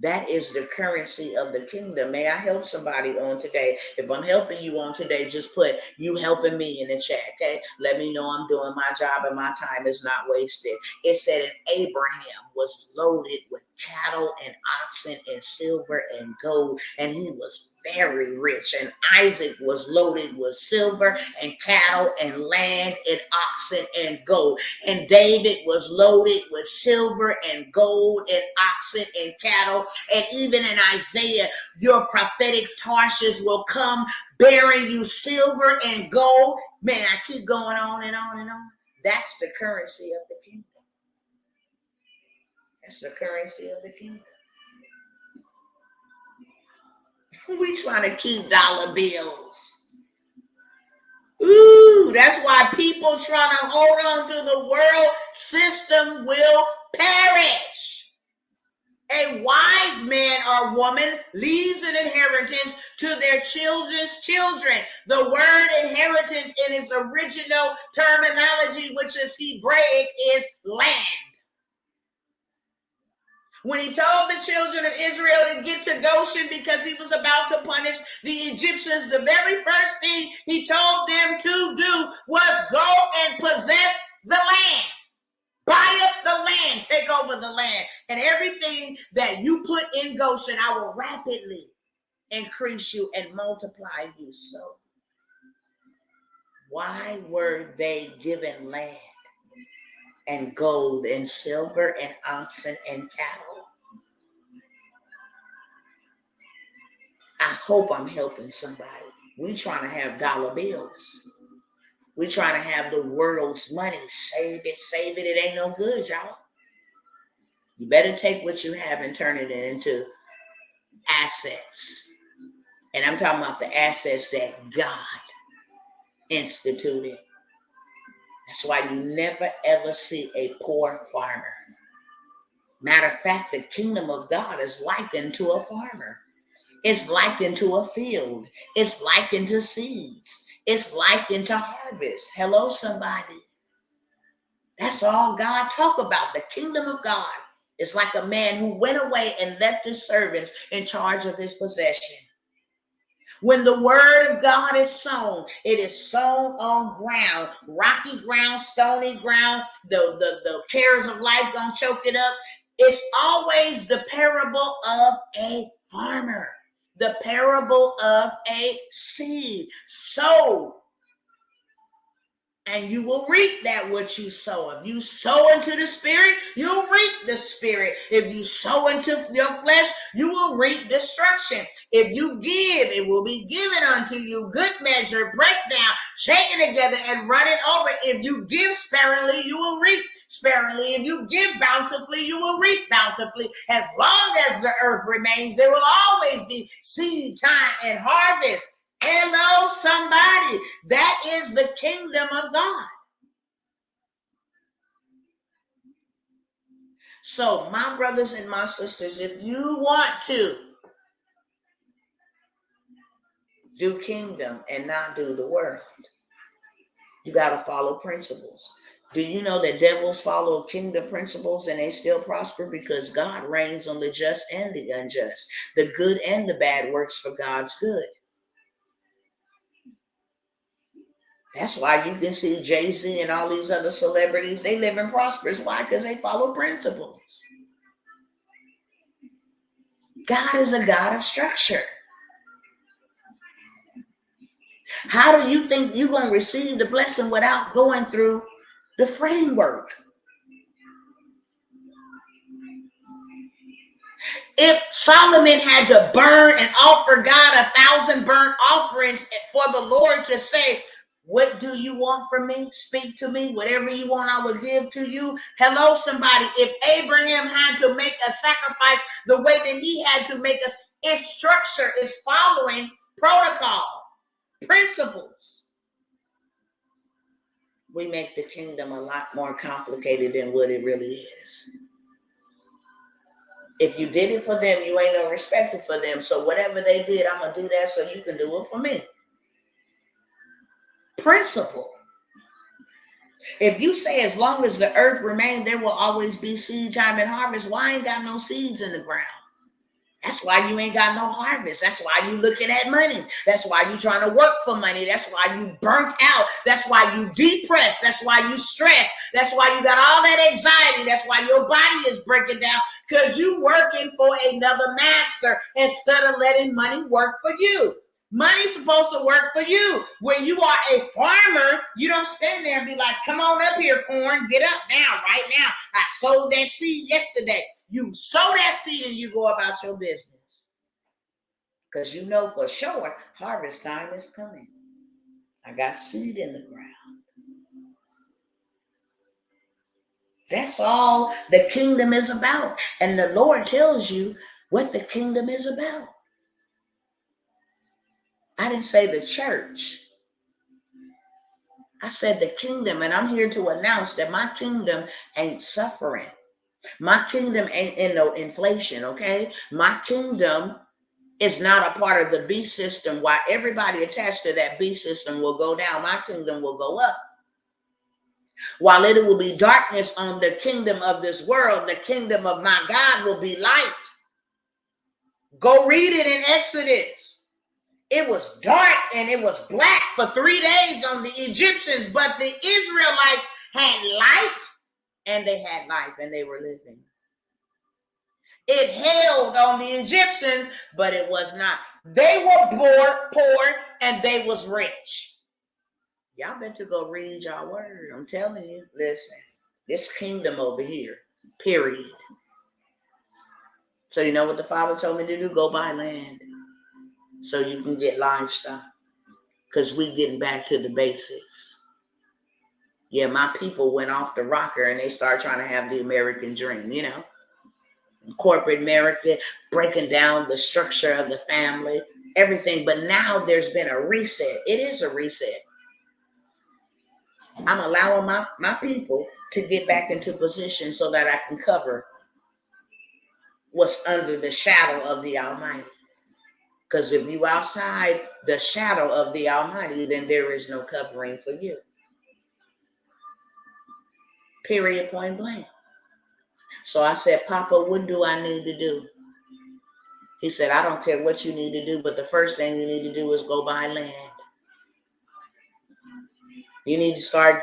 That is the currency of the kingdom. May I help somebody on today? If I'm helping you on today, just put you helping me in the chat, okay? Let me know I'm doing my job and my time is not wasted. It said, and Abraham was loaded with cattle and oxen and silver and gold, and he was very rich. And Isaac was loaded with silver and cattle and land and oxen and gold. And David was loaded with silver and gold and oxen and cattle. And even in Isaiah, your prophetic Tarshish will come bearing you silver and gold. Man, I keep going on and on and on. That's the currency of the kingdom. That's the currency of the kingdom. We trying to keep dollar bills. Ooh, that's why people trying to hold on to the world system will perish. A wise man or woman leaves an inheritance to their children's children. The word inheritance in its original terminology, which is Hebraic, is land. When he told the children of Israel to get to Goshen because he was about to punish the Egyptians, the very first thing he told them to do was go and possess the land. Buy up the land, take over the land. And everything that you put in Goshen, I will rapidly increase you and multiply you. So why were they given land and gold and silver and oxen and cattle? I hope I'm helping somebody. We trying to have dollar bills. We trying to have the world's money. Save it, save it. It ain't no good, y'all. You better take what you have and turn it into assets. And I'm talking about the assets that God instituted. That's why you never ever see a poor farmer. Matter of fact, the kingdom of God is likened to a farmer. It's likened to a field. It's likened to seeds. It's likened to harvest. Hello, somebody. That's all God talk about. The kingdom of God is like a man who went away and left his servants in charge of his possession. When the word of God is sown, it is sown on ground, rocky ground, stony ground. The cares of life gonna choke it up. It's always the parable of a farmer. The parable of a seed. Sow, and you will reap that which you sow. If you sow into the spirit, you'll reap the spirit. If you sow into your flesh, you will reap destruction. If you give, it will be given unto you. Good measure, pressed down, shaken together, and run it over. If you give sparingly, you will reap sparingly. If you give bountifully, you will reap bountifully. As long as the earth remains, there will always be seed time and harvest. Hello, somebody. That is the kingdom of God. So, my brothers and my sisters, if you want to do kingdom and not do the world, you got to follow principles. Do you know that devils follow kingdom principles and they still prosper? Because God reigns on the just and the unjust. The good and the bad works for God's good. That's why you can see Jay-Z and all these other celebrities, they live and prosperous. Why? Because they follow principles. God is a God of structure. How do you think you're going to receive the blessing without going through the framework? If Solomon had to burn and offer God 1,000 burnt offerings for the Lord to say, What do you want from me? Speak to me. Whatever you want, I will give to you. Hello, somebody. If Abraham had to make a sacrifice the way that he had to make us, its structure is following protocol, principles. We make the kingdom a lot more complicated than what it really is. If you did it for them, you ain't no respecter for them. So whatever they did, I'm going to do that so you can do it for me. Principle. If you say as long as the earth remains, there will always be seed time and harvest, why I ain't got no seeds in the ground? That's why you ain't got no harvest. That's why you looking at money. That's why you trying to work for money. That's why you burnt out. That's why you depressed. That's why you stressed. That's why you got all that anxiety. That's why your body is breaking down, because you working for another master instead of letting money work for you. Money's supposed to work for you. When you are a farmer, you don't stand there and be like, come on up here, corn. Get up now, right now. I sowed that seed yesterday. You sow that seed and you go about your business. Because you know for sure harvest time is coming. I got seed in the ground. That's all the kingdom is about. And the Lord tells you what the kingdom is about. I didn't say the church. I said the kingdom, and I'm here to announce that my kingdom ain't suffering. My kingdom ain't in no inflation, okay? My kingdom is not a part of the beast system. While everybody attached to that beast system will go down, my kingdom will go up. While it will be darkness on the kingdom of this world, the kingdom of my God will be light. Go read it in Exodus. It was dark and it was black for 3 days on the Egyptians, but the Israelites had light and they had life and they were living. It held on the Egyptians, but it was not. They were poor and they was rich. Y'all better go read y'all word. I'm telling you, listen, this kingdom over here, period. So you know what the Father told me to do? Go buy land so you can get livestock, because we getting back to the basics. Yeah, my people went off the rocker and they started trying to have the American dream, you know. Corporate America, breaking down the structure of the family, everything. But now there's been a reset. It is a reset. I'm allowing my people to get back into position so that I can cover what's under the shadow of the Almighty. Because if you outside the shadow of the Almighty, then there is no covering for you. Period, point blank. So I said, Papa, what do I need to do? He said, I don't care what you need to do, but the first thing you need to do is go buy land. You need to start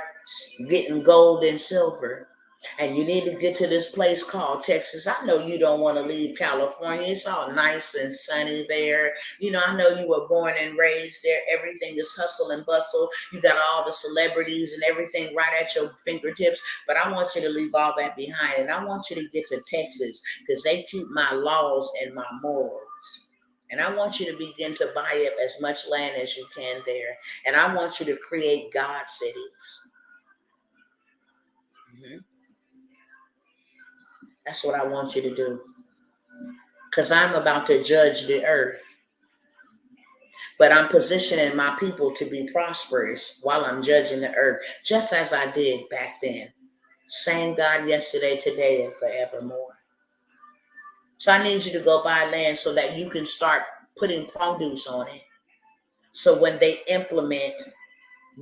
getting gold and silver. And you need to get to this place called Texas. I know you don't want to leave California. It's all nice and sunny there. You know, I know you were born and raised there. Everything is hustle and bustle. You got all the celebrities and everything right at your fingertips. But I want you to leave all that behind. And I want you to get to Texas, because they keep my laws and my morals. And I want you to begin to buy up as much land as you can there. And I want you to create God cities. That's what I want you to do. Because I'm about to judge the earth. But I'm positioning my people to be prosperous while I'm judging the earth, just as I did back then. Same God yesterday, today, and forevermore. So I need you to go buy land so that you can start putting produce on it. So when they implement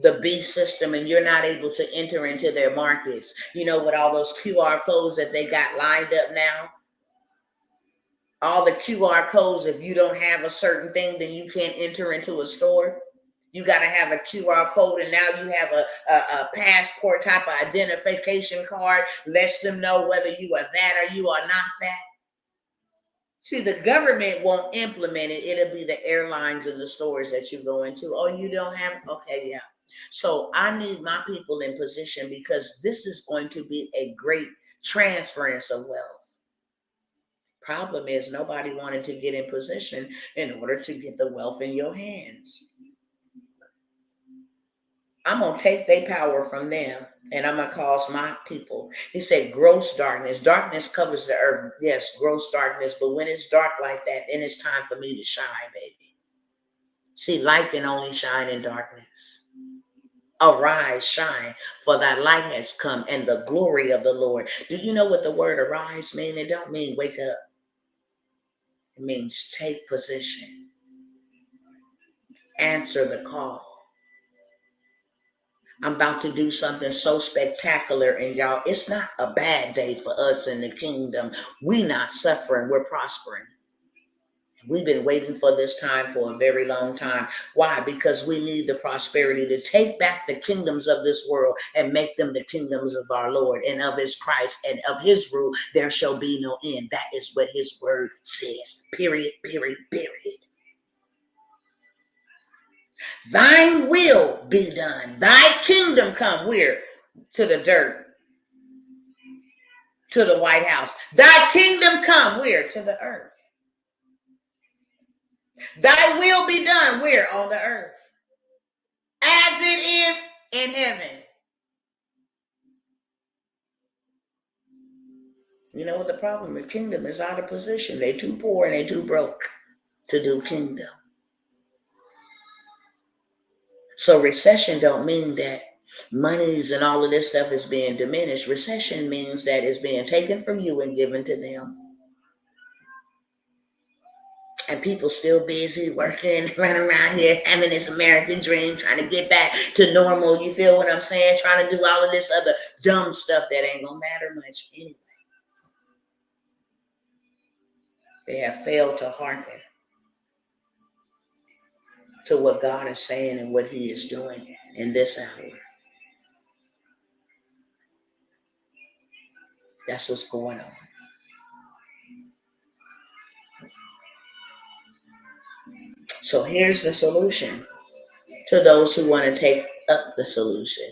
the B system and you're not able to enter into their markets, you know, with all those QR codes that they got lined up now, all the QR codes, if you don't have a certain thing, then you can't enter into a store. You got to have a QR code, and now you have a passport type of identification card, lets them know whether you are that or you are not that. See, the government won't implement it. It'll be the airlines and the stores that you go into. Oh, you don't have? Okay, yeah. So I need my people in position, because this is going to be a great transference of wealth. Problem is, nobody wanted to get in position in order to get the wealth in your hands. I'm going to take their power from them, and I'm going to cause my people. He said gross darkness. Darkness covers the earth. Yes, gross darkness. But when it's dark like that, then it's time for me to shine, baby. See, light can only shine in darkness. Arise, shine, for thy light has come, and the glory of the Lord. Do you know what the word arise means? It don't mean wake up. It means take position. Answer the call. I'm about to do something so spectacular, and y'all, it's not a bad day for us in the kingdom. We're not suffering, we're prospering. We've been waiting for this time for a very long time. Why? Because we need the prosperity to take back the kingdoms of this world and make them the kingdoms of our Lord and of his Christ, and of his rule there shall be no end. That is what his word says. Period, period, period. Thine will be done. Thy kingdom come. Where? To the dirt. To the White House. Thy kingdom come. Where? To the earth. Thy will be done. Where? On the earth. As it is in heaven. You know what the problem? The kingdom is out of position. They too poor and they too broke to do kingdom. So recession don't mean that monies and all of this stuff is being diminished. Recession means that it's being taken from you and given to them. And people still busy working, running around here, having this American dream, trying to get back to normal. You feel what I'm saying? Trying to do all of this other dumb stuff that ain't gonna matter much anyway. They have failed to hearken to what God is saying and what he is doing in this hour. That's what's going on. So here's the solution to those who want to take up the solution.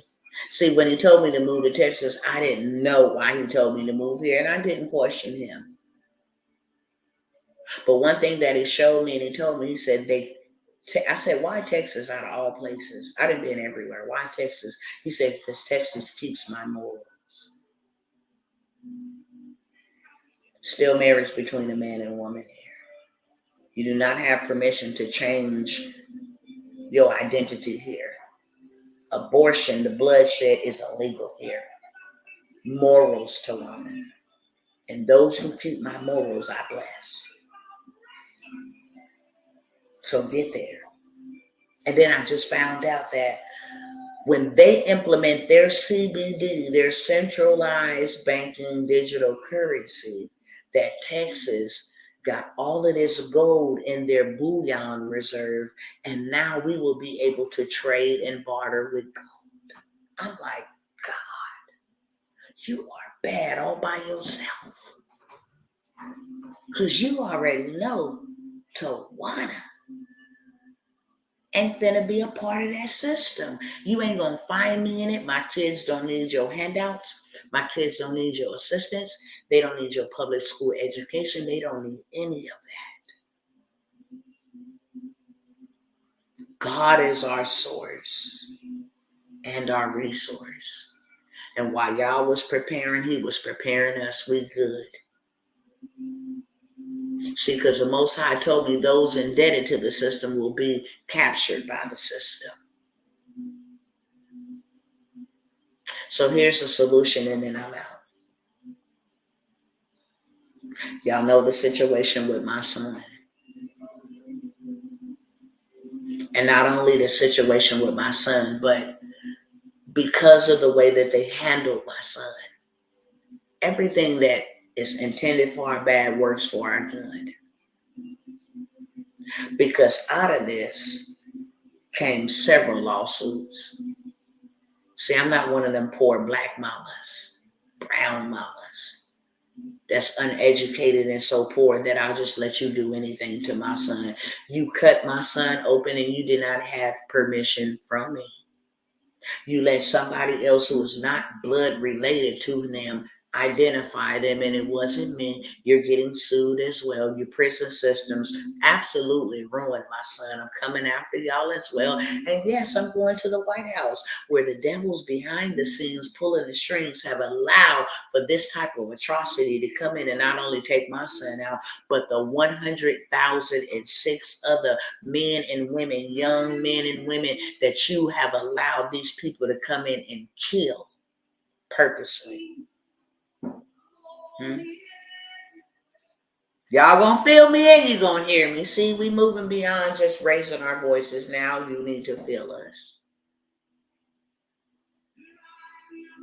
See, when he told me to move to Texas, I didn't know why he told me to move here, and I didn't question him. But one thing that he showed me, and he told me, he said, I said, why Texas out of all places? I done been everywhere. Why Texas? He said, because Texas keeps my morals. Still marriage between a man and a woman here. You do not have permission to change your identity here. Abortion, the bloodshed is illegal here. Morals to woman. And those who keep my morals, I bless. So get there. And then I just found out that when they implement their CBD, their centralized banking digital currency, that Texas got all of this gold in their bullion reserve, and now we will be able to trade and barter with gold. I'm like, God, you are bad all by yourself. Because you already know Tawana ain't finna be a part of that system. You ain't gonna find me in it. My kids don't need your handouts. My kids don't need your assistance. They don't need your public school education. They don't need any of that. God is our source and our resource. And while y'all was preparing, he was preparing us. We good. See, because the Most High told me those indebted to the system will be captured by the system. So here's the solution, and then I'm out. Y'all know the situation with my son. And not only the situation with my son, but because of the way that they handled my son. Everything that is intended for our bad works for our good. Because out of this came several lawsuits. See, I'm not one of them poor black mamas, brown mamas, that's uneducated and so poor that I'll just let you do anything to my son. You cut my son open and you did not have permission from me. You let somebody else who is not blood related to them identify them, and it wasn't me. You're getting sued as well. Your prison systems absolutely ruined my son. I'm coming after y'all as well. And yes, I'm going to the White House, where the devils behind the scenes pulling the strings have allowed for this type of atrocity to come in and not only take my son out, but the 100,006 other men and women, young men and women, that you have allowed these people to come in and kill purposely. Y'all gonna feel me and you gonna hear me. See, we moving beyond just raising our voices. Now you need to feel us.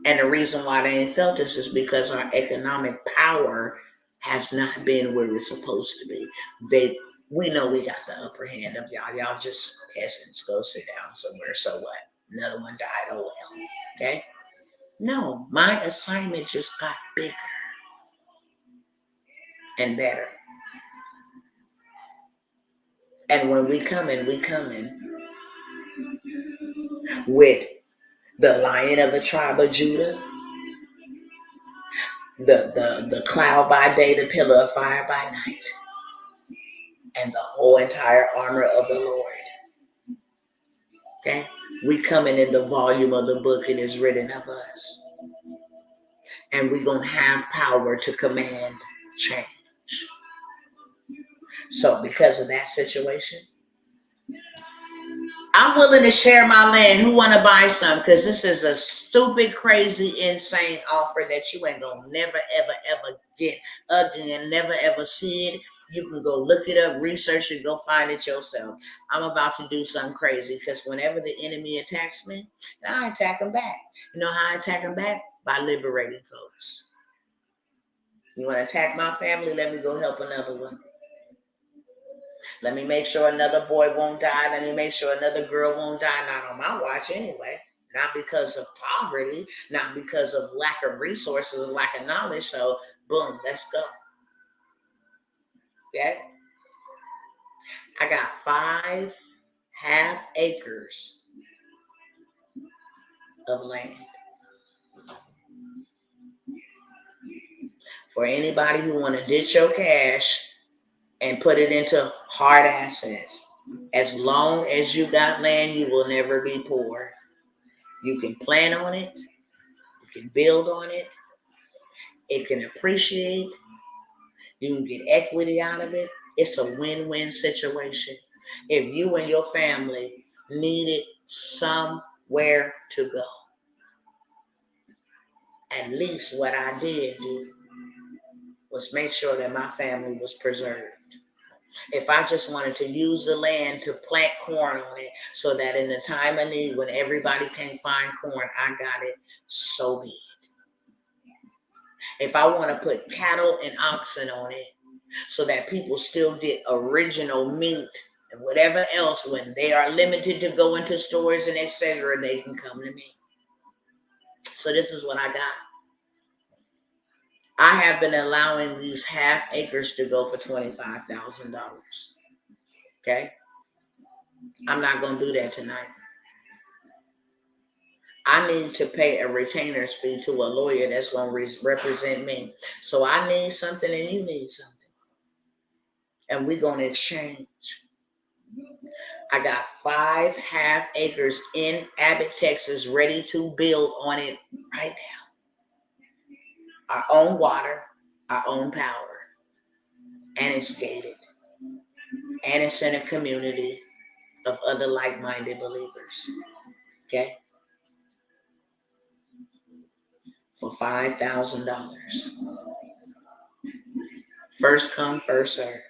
And the reason why they ain't felt us is because our economic power has not been where it's supposed to be. We know we got the upper hand of y'all. Y'all just peasants. Go sit down somewhere. So what? Another one died. Oh well. Okay? No, my assignment just got bigger and better. And when we come in with the Lion of the tribe of Judah, the cloud by day, the pillar of fire by night, and the whole entire armor of the Lord. Okay? We coming in the volume of the book it is written of us. And we're going to have power to command change. So because of that situation, I'm willing to share my land. Who want to buy some? Because this is a stupid, crazy, insane offer that you ain't going to never, ever, ever get again. Never, ever see it. You can go look it up, research it, go find it yourself. I'm about to do something crazy because whenever the enemy attacks me, I attack them back. You know how I attack them back? By liberating folks. You want to attack my family? Let me go help another one. Let me make sure another boy won't die. Let me make sure another girl won't die. Not on my watch anyway. Not because of poverty, not because of lack of resources or lack of knowledge. So, boom, let's go. Okay? I got 5 half acres of land. For anybody who want to ditch your cash and put it into hard assets. As long as you got land, you will never be poor. You can plan on it. You can build on it. It can appreciate. You can get equity out of it. It's a win-win situation. If you and your family needed somewhere to go, at least what I did do was make sure that my family was preserved. If I just wanted to use the land to plant corn on it so that in the time of need, when everybody can't find corn, I got it, so be it. If I want to put cattle and oxen on it so that people still get original meat and whatever else, when they are limited to go into stores and etc., they can come to me. So this is what I got. I have been allowing these half acres to go for $25,000. Okay? I'm not going to do that tonight. I need to pay a retainer's fee to a lawyer that's going to represent me. So I need something and you need something. And we're going to exchange. I got 5 half acres in Abbott, Texas, ready to build on it right now. Our own water, our own power. And it's gated. And it's in a community of other like-minded believers. Okay? For $5,000. First come, first serve.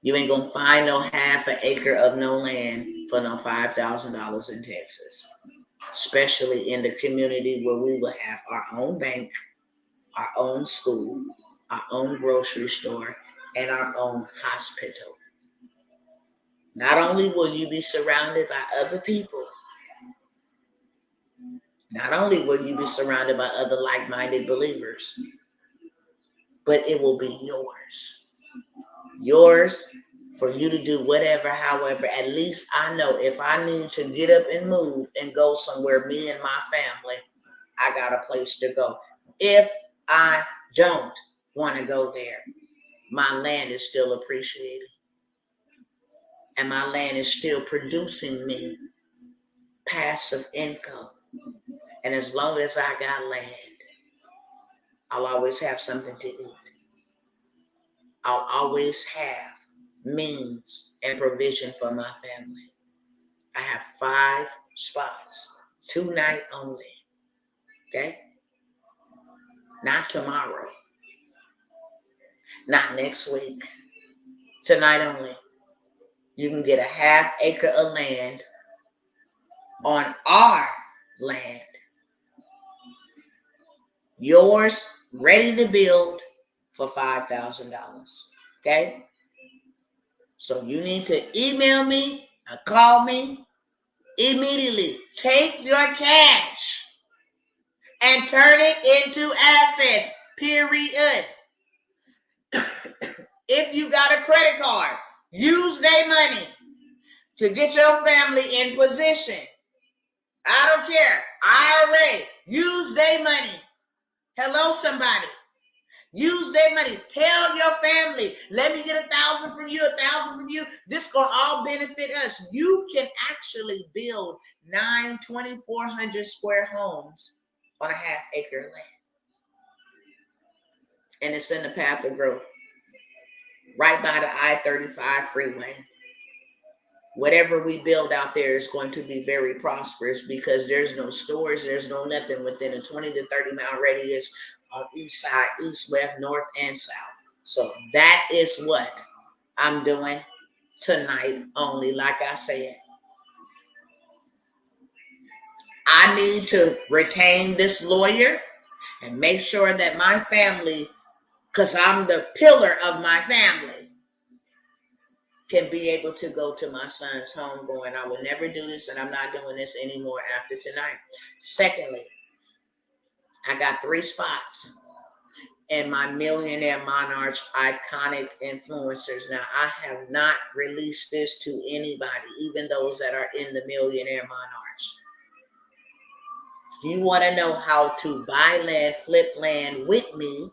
You ain't gonna find no half an acre of no land for no $5,000 in Texas. Especially in the community where we will have our own bank, our own school, our own grocery store, and our own hospital. Not only will you be surrounded by other people, not only will you be surrounded by other like-minded believers, but it will be yours. Yours for you to do whatever, however. At least I know if I need to get up and move and go somewhere, me and my family, I got a place to go. if I don't want to go there, my land is still appreciating. And my land is still producing me passive income. And as long as I got land, I'll always have something to eat. I'll always have means and provision for my family. I have 5 spots, 2 night only. Okay? Not tomorrow. Not next week. Tonight only. You can get a 1/2 acre of land on our land. Yours, ready to build for $5,000. Okay? So you need to email me or call me immediately. Take your cash and turn it into assets, period. If you got a credit card, use their money to get your family in position. I don't care. IRA, use their money. Hello, somebody. Use their money. Tell your family, let me get 1,000 from you, 1,000 from you. This gonna all benefit us. You can actually build 2,400 square homes on a 1/2 acre land. And it's in the path of growth. Right by the I-35 freeway. Whatever we build out there is going to be very prosperous because there's no stores, there's no nothing within a 20 to 30 mile radius on east side, east, west, north, and south. So that is what I'm doing tonight only, like I said. I need to retain this lawyer and make sure that my family, because I'm the pillar of my family, can be able to go to my son's home going, I will never do this and I'm not doing this anymore after tonight. Secondly, I got 3 spots in my Millionaire Monarch iconic influencers. Now, I have not released this to anybody, even those that are in the Millionaire Monarchs. If you want to know how to buy land, flip land with me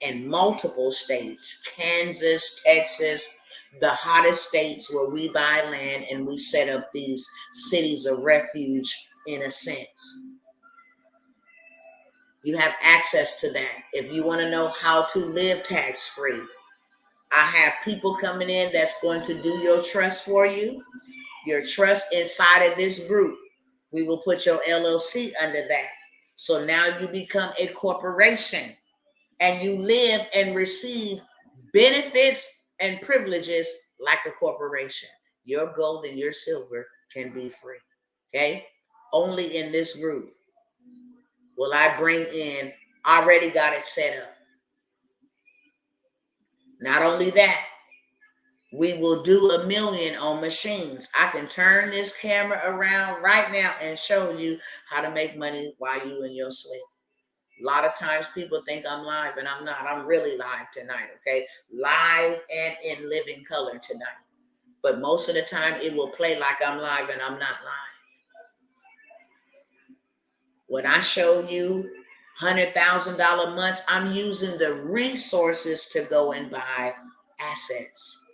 in multiple states, Kansas, Texas, the hottest states where we buy land and we set up these cities of refuge in a sense. You have access to that. If you want to know how to live tax-free, I have people coming in that's going to do your trust for you. Your trust inside of this group. We will put your LLC under that. So now you become a corporation and you live and receive benefits and privileges like a corporation. Your gold and your silver can be free. Okay? Only in this group will I bring in, already got it set up. Not only that, we will do 1 million on machines. I can turn this camera around right now and show you how to make money while you in your sleep. A lot of times people think I'm live and I'm not. I'm really live tonight, okay? Live and in living color tonight. But most of the time it will play like I'm live and I'm not live. When I show you $100,000 months, I'm using the resources to go and buy assets.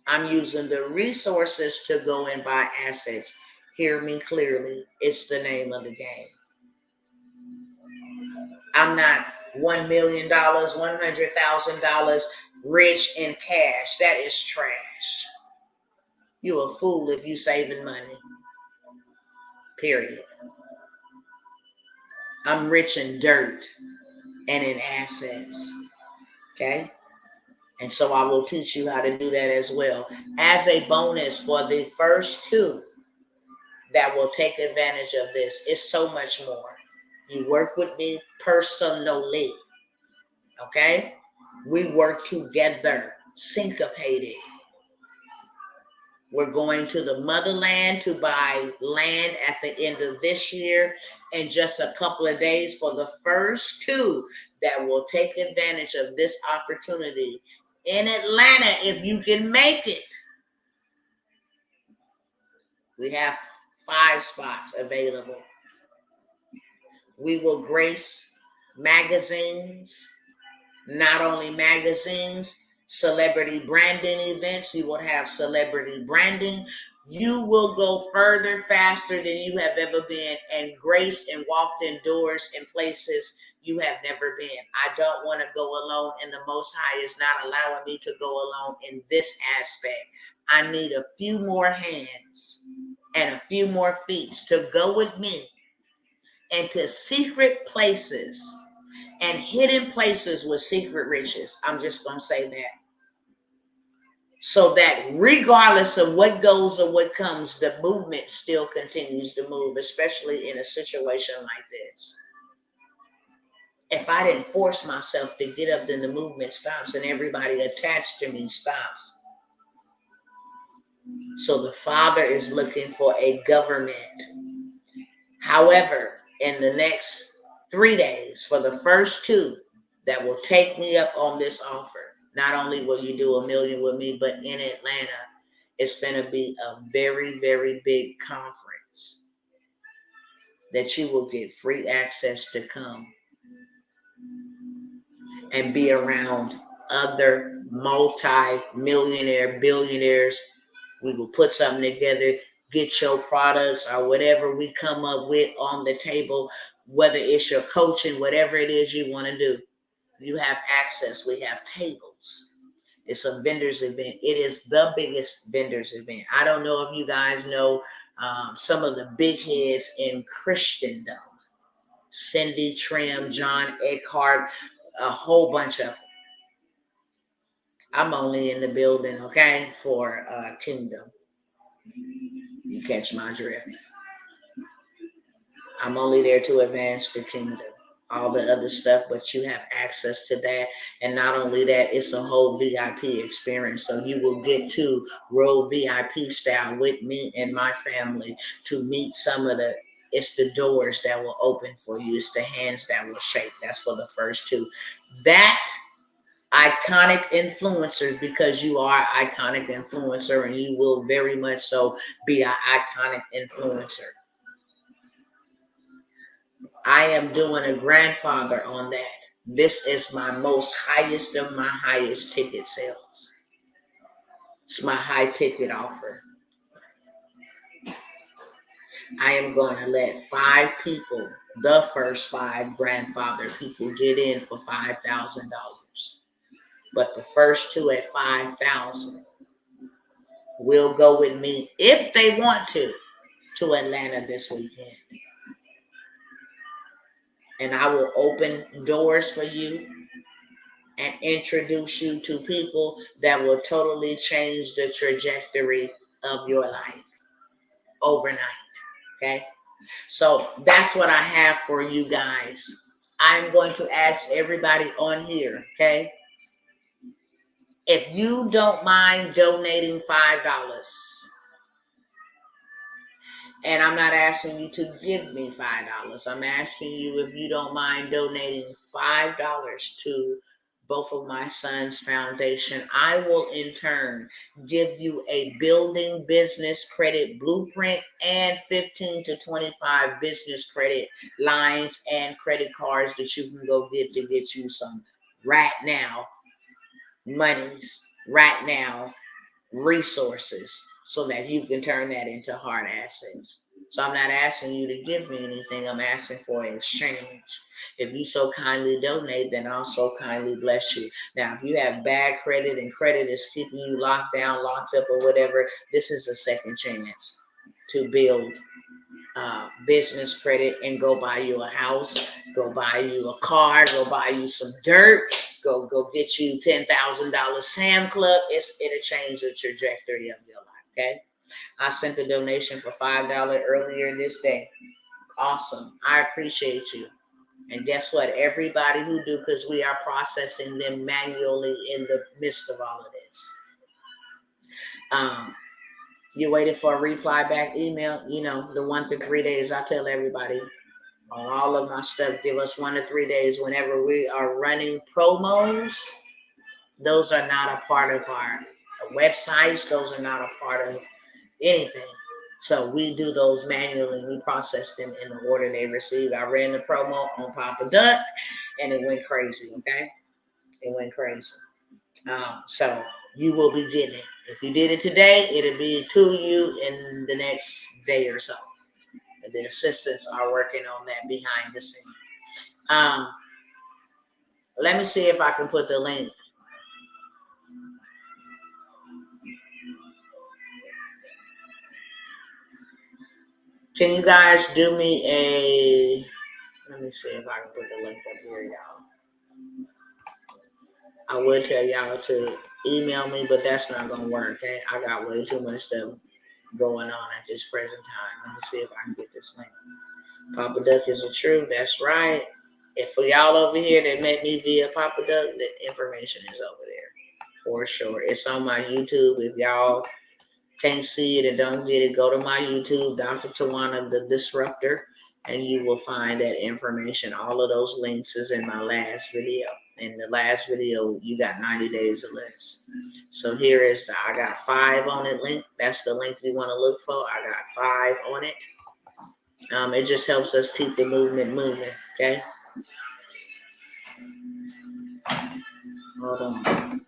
I'm using the resources to go and buy assets. Hear me clearly. It's the name of the game. I'm not $1 million, $100,000 rich in cash. That is trash. You a fool if you saving money. Period. I'm rich in dirt and in assets. Okay? And so I will teach you how to do that as well. As a bonus for the first 2 that will take advantage of this, it's so much more. You work with me personally. Okay? We work together, syncopated. We're going to the motherland to buy land at the end of this year in just a couple of days for the first 2 that will take advantage of this opportunity in Atlanta if you can make it. We have 5 spots available. We will grace magazines, not only magazines, celebrity branding events. You will have celebrity branding. You will go further, faster than you have ever been, and graced and walked in doors in places you have never been. I don't want to go alone, and the Most High is not allowing me to go alone in this aspect. I need a few more hands and a few more feet to go with me into secret places and hidden places with secret riches. I'm just going to say that. So that regardless of what goes or what comes, the movement still continues to move, especially in a situation like this. If I didn't force myself to get up, then the movement stops and everybody attached to me stops. So the Father is looking for a government. However, in the next 3 days, for the first 2 that will take me up on this offer, not only will you do $1 million with me, but in Atlanta, it's going to be a very, very big conference that you will get free access to come and be around other multi-millionaire billionaires. We will put something together, get your products or whatever we come up with on the table, whether it's your coaching, whatever it is you want to do. You have access. We have tables. It's a vendors event. It is the biggest vendors event. I don't know if you guys know some of the big heads in Christendom. Cindy Trim, John Eckhart, a whole bunch of them. I'm only in the building, okay, for Kingdom. You catch my drift. I'm only there to advance the kingdom. All the other stuff, but you have access to that. And not only that, it's a whole VIP experience. So you will get to roll VIP style with me and my family to meet some of it's the doors that will open for you. It's the hands that will shake. That's for the first 2. That iconic influencers, because you are an iconic influencer and you will very much so be an iconic influencer. I am doing a grandfather on that. This is my most highest of my highest ticket sales. It's my high ticket offer. I am going to let 5 people, the first 5 grandfather people, get in for $5,000. But the first 2 at $5,000 will go with me if they want to Atlanta this weekend. And I will open doors for you and introduce you to people that will totally change the trajectory of your life overnight. Okay? So that's what I have for you guys. I'm going to ask everybody on here, okay? If you don't mind donating $5, and I'm not asking you to give me $5. I'm asking you if you don't mind donating $5 to both of my sons' foundation. I will in turn give you a building business credit blueprint and 15 to 25 business credit lines and credit cards that you can go get to get you some right now monies, right now resources, so that you can turn that into hard assets. So I'm not asking you to give me anything. I'm asking for an exchange. If you so kindly donate, then I'll so kindly bless you. Now, if you have bad credit and credit is keeping you locked down, locked up, or whatever, this is a second chance to build business credit and go buy you a house, go buy you a car, go buy you some dirt, go get you $10,000 Sam Club. It'll change the trajectory of your life. Okay, I sent a donation for $5 earlier this day. Awesome. I appreciate you. And guess what? Everybody who do, because we are processing them manually in the midst of all of this. You waited for a reply back email, the 1 to 3 days. I tell everybody on all of my stuff, give us 1 to 3 days. Whenever we are running promos, those are not a part of our websites. Those are not a part of anything. So we do those manually. We process them in the order they receive. I ran the promo on Papa Duck, and it went crazy. Okay, it went crazy. So you will be getting it. If you did it today, it'll be to you in the next day or so. The assistants are working on that behind the scene. Let me see if I can put the link. Can you guys do me a... Let me see if I can put the link up here, y'all. I would tell y'all to email me, but that's not going to work. Okay? I got way too much stuff going on at this present time. Let me see if I can get this link. Papa Duck is the truth. That's right. If for y'all over here that met me via Papa Duck, the information is over there for sure. It's on my YouTube. If y'all can't see it and don't get it, go to my YouTube, Dr. Tawana the Disruptor, and you will find that information. All of those links is in my last video. In the last video, you got 90 days or less. So here is I got 5 on it link. That's the link you want to look for. I got 5 on it. It just helps us keep the movement moving, okay? Hold on.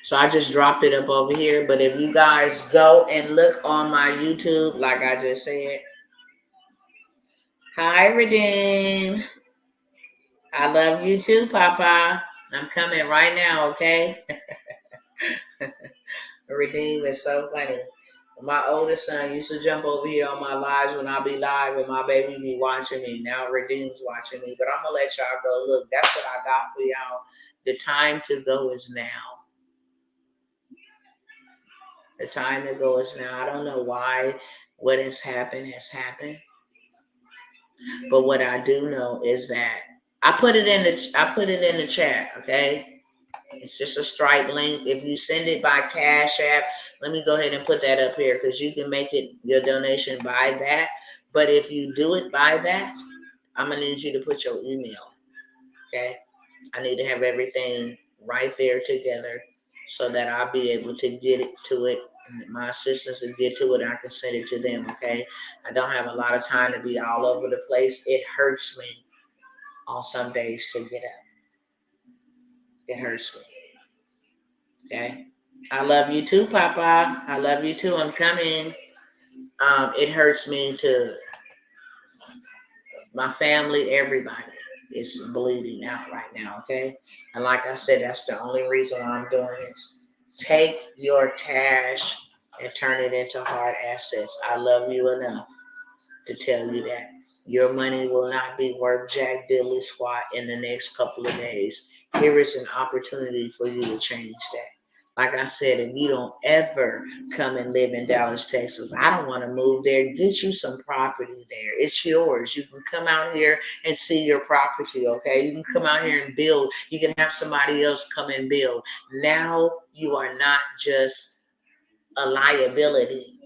So I just dropped it up over here, but if you guys go and look on my YouTube, like I just said, hi, Redeem. I love you too, Papa. I'm coming right now, okay? Redeem is so funny. My oldest son used to jump over here on my lives when I be live and my baby be watching me. Now Redeem's watching me. But I'm going to let y'all go. Look, that's what I got for y'all. The time to go is now. The time to go is now. I don't know why what has happened. But what I do know is that I put it in the chat, okay? It's just a Stripe link. If you send it by Cash App, let me go ahead and put that up here because you can make it your donation by that. But if you do it by that, I'm going to need you to put your email, okay? I need to have everything right there together so that I'll be able to get it to it. My assistants will get to it and I can send it to them, okay? I don't have a lot of time to be all over the place. It hurts me on some days to get up. It hurts me. Okay. I love you too, Papa. I love you too. I'm coming. It hurts me to my family, everybody is bleeding out right now, okay? And like I said, that's the only reason I'm doing this. Take your cash and turn it into hard assets. I love you enough to tell you that your money will not be worth jack diddly squat in the next couple of days. Here is an opportunity for you to change that. Like I said, if you don't ever come and live in Dallas, Texas, I don't want to move there. Get you some property there. It's yours. You can come out here and see your property, okay? You can come out here and build. You can have somebody else come and build. Now you are not just a liability,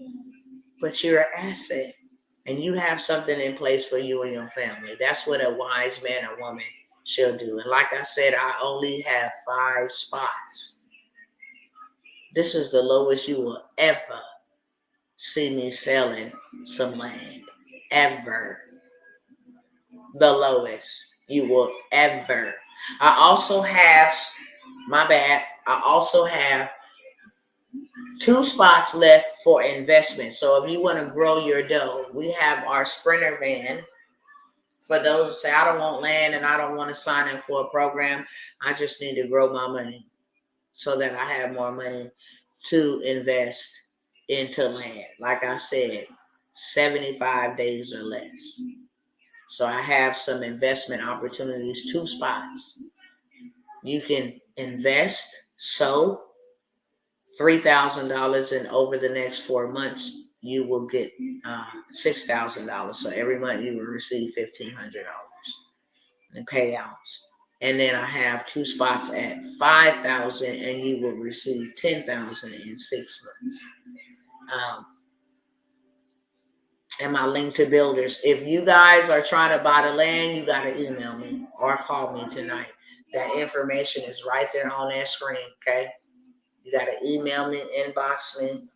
but you're an asset. And you have something in place for you and your family. That's what a wise man or woman should do. And like I said, I only have 5 spots. This is the lowest you will ever see me selling some land. Ever. The lowest you will ever. I also have 2 spots left for investment. So if you want to grow your dough, we have our Sprinter van. For those who say, I don't want land and I don't want to sign up for a program, I just need to grow my money so that I have more money to invest into land. Like I said, 75 days or less. So I have some investment opportunities, 2 spots. You can invest, so $3,000, and over the next 4 months, you will get $6,000. So every month you will receive $1,500 in payouts. And then I have 2 spots at $5,000, and you will receive $10,000 in 6 months. And my link to builders. If you guys are trying to buy the land, you got to email me or call me tonight. That information is right there on that screen, okay? You got to email me, inbox me.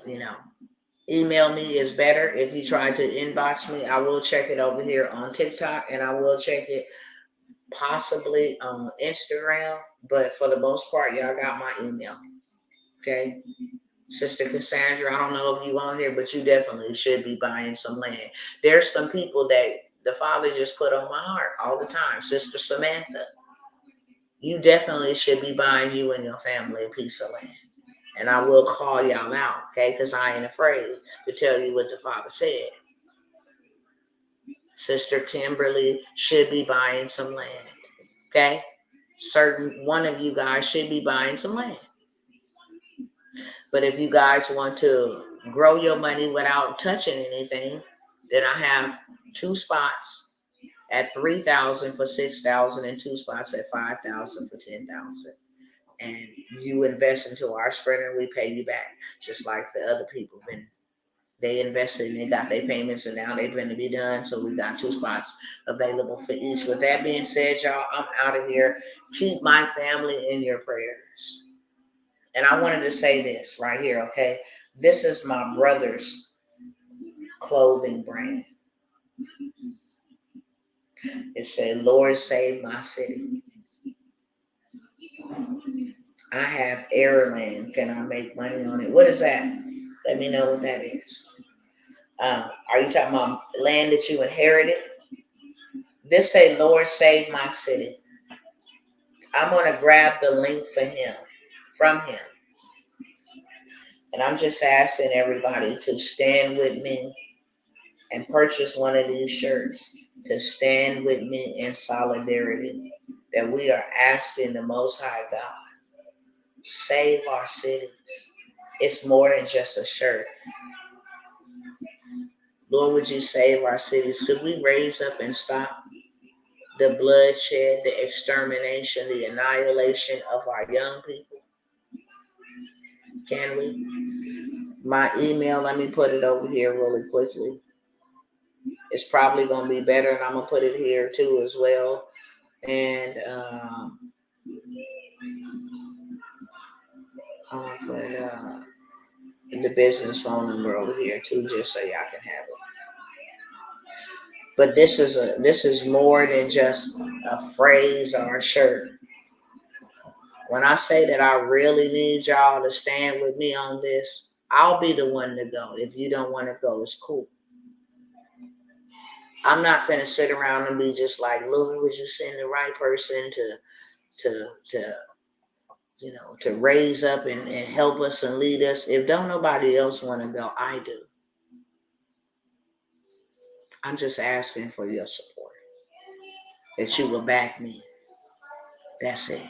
You know, email me is better. If you try to inbox me, I will check it over here on TikTok, and I will check it possibly on Instagram. But for the most part, y'all got my email. Okay. Sister Cassandra, I don't know if you on here, but you definitely should be buying some land. There's some people that the Father just put on my heart all the time. Sister Samantha, you definitely should be buying you and your family a piece of land. And I will call y'all out, okay? Because I ain't afraid to tell you what the Father said. Sister Kimberly should be buying some land, okay? Certain one of you guys should be buying some land. But if you guys want to grow your money without touching anything, then I have 2 spots at 3,000 for 6,000 and 2 spots at 5,000 for 10,000. And you invest into our spreader, and we pay you back, just like the other people been. They invested and they got their payments, and now they're going to be done. So we got 2 spots available for each. With that being said, y'all, I'm out of here. Keep my family in your prayers. And I wanted to say this right here, okay? This is my brother's clothing brand. It said, Lord, save my city. I have Airland. Can I make money on it? What is that? Let me know what that is. Are you talking about land that you inherited? This say, Lord, save my city. I'm going to grab the link from him. And I'm just asking everybody to stand with me and purchase one of these shirts, to stand with me in solidarity, that we are asking the Most High God, save our cities. It's more than just a shirt. Lord, would you save our cities? Could we raise up and stop the bloodshed, the extermination, the annihilation of our young people? Can we? My email, let me put it over here really quickly. It's probably going to be better, and I'm going to put it here too as well. And I'm going to put the business phone number over here too, just so y'all can have it. But this is more than just a phrase or a shirt. When I say that I really need y'all to stand with me on this, I'll be the one to go. If you don't want to go, it's cool. I'm not finna sit around and be just like, Lord, would you send the right person to raise up and help us and lead us? If don't nobody else want to go, I do. I'm just asking for your support, that you will back me. That's it.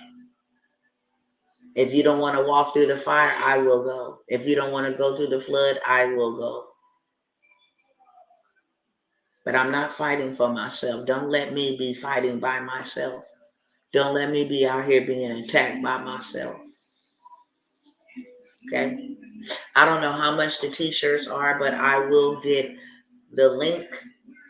If you don't want to walk through the fire, I will go. If you don't want to go through the flood, I will go. But I'm not fighting for myself. Don't let me be fighting by myself. Don't let me be out here being attacked by myself. Okay? I don't know how much the t-shirts are, but I will get the link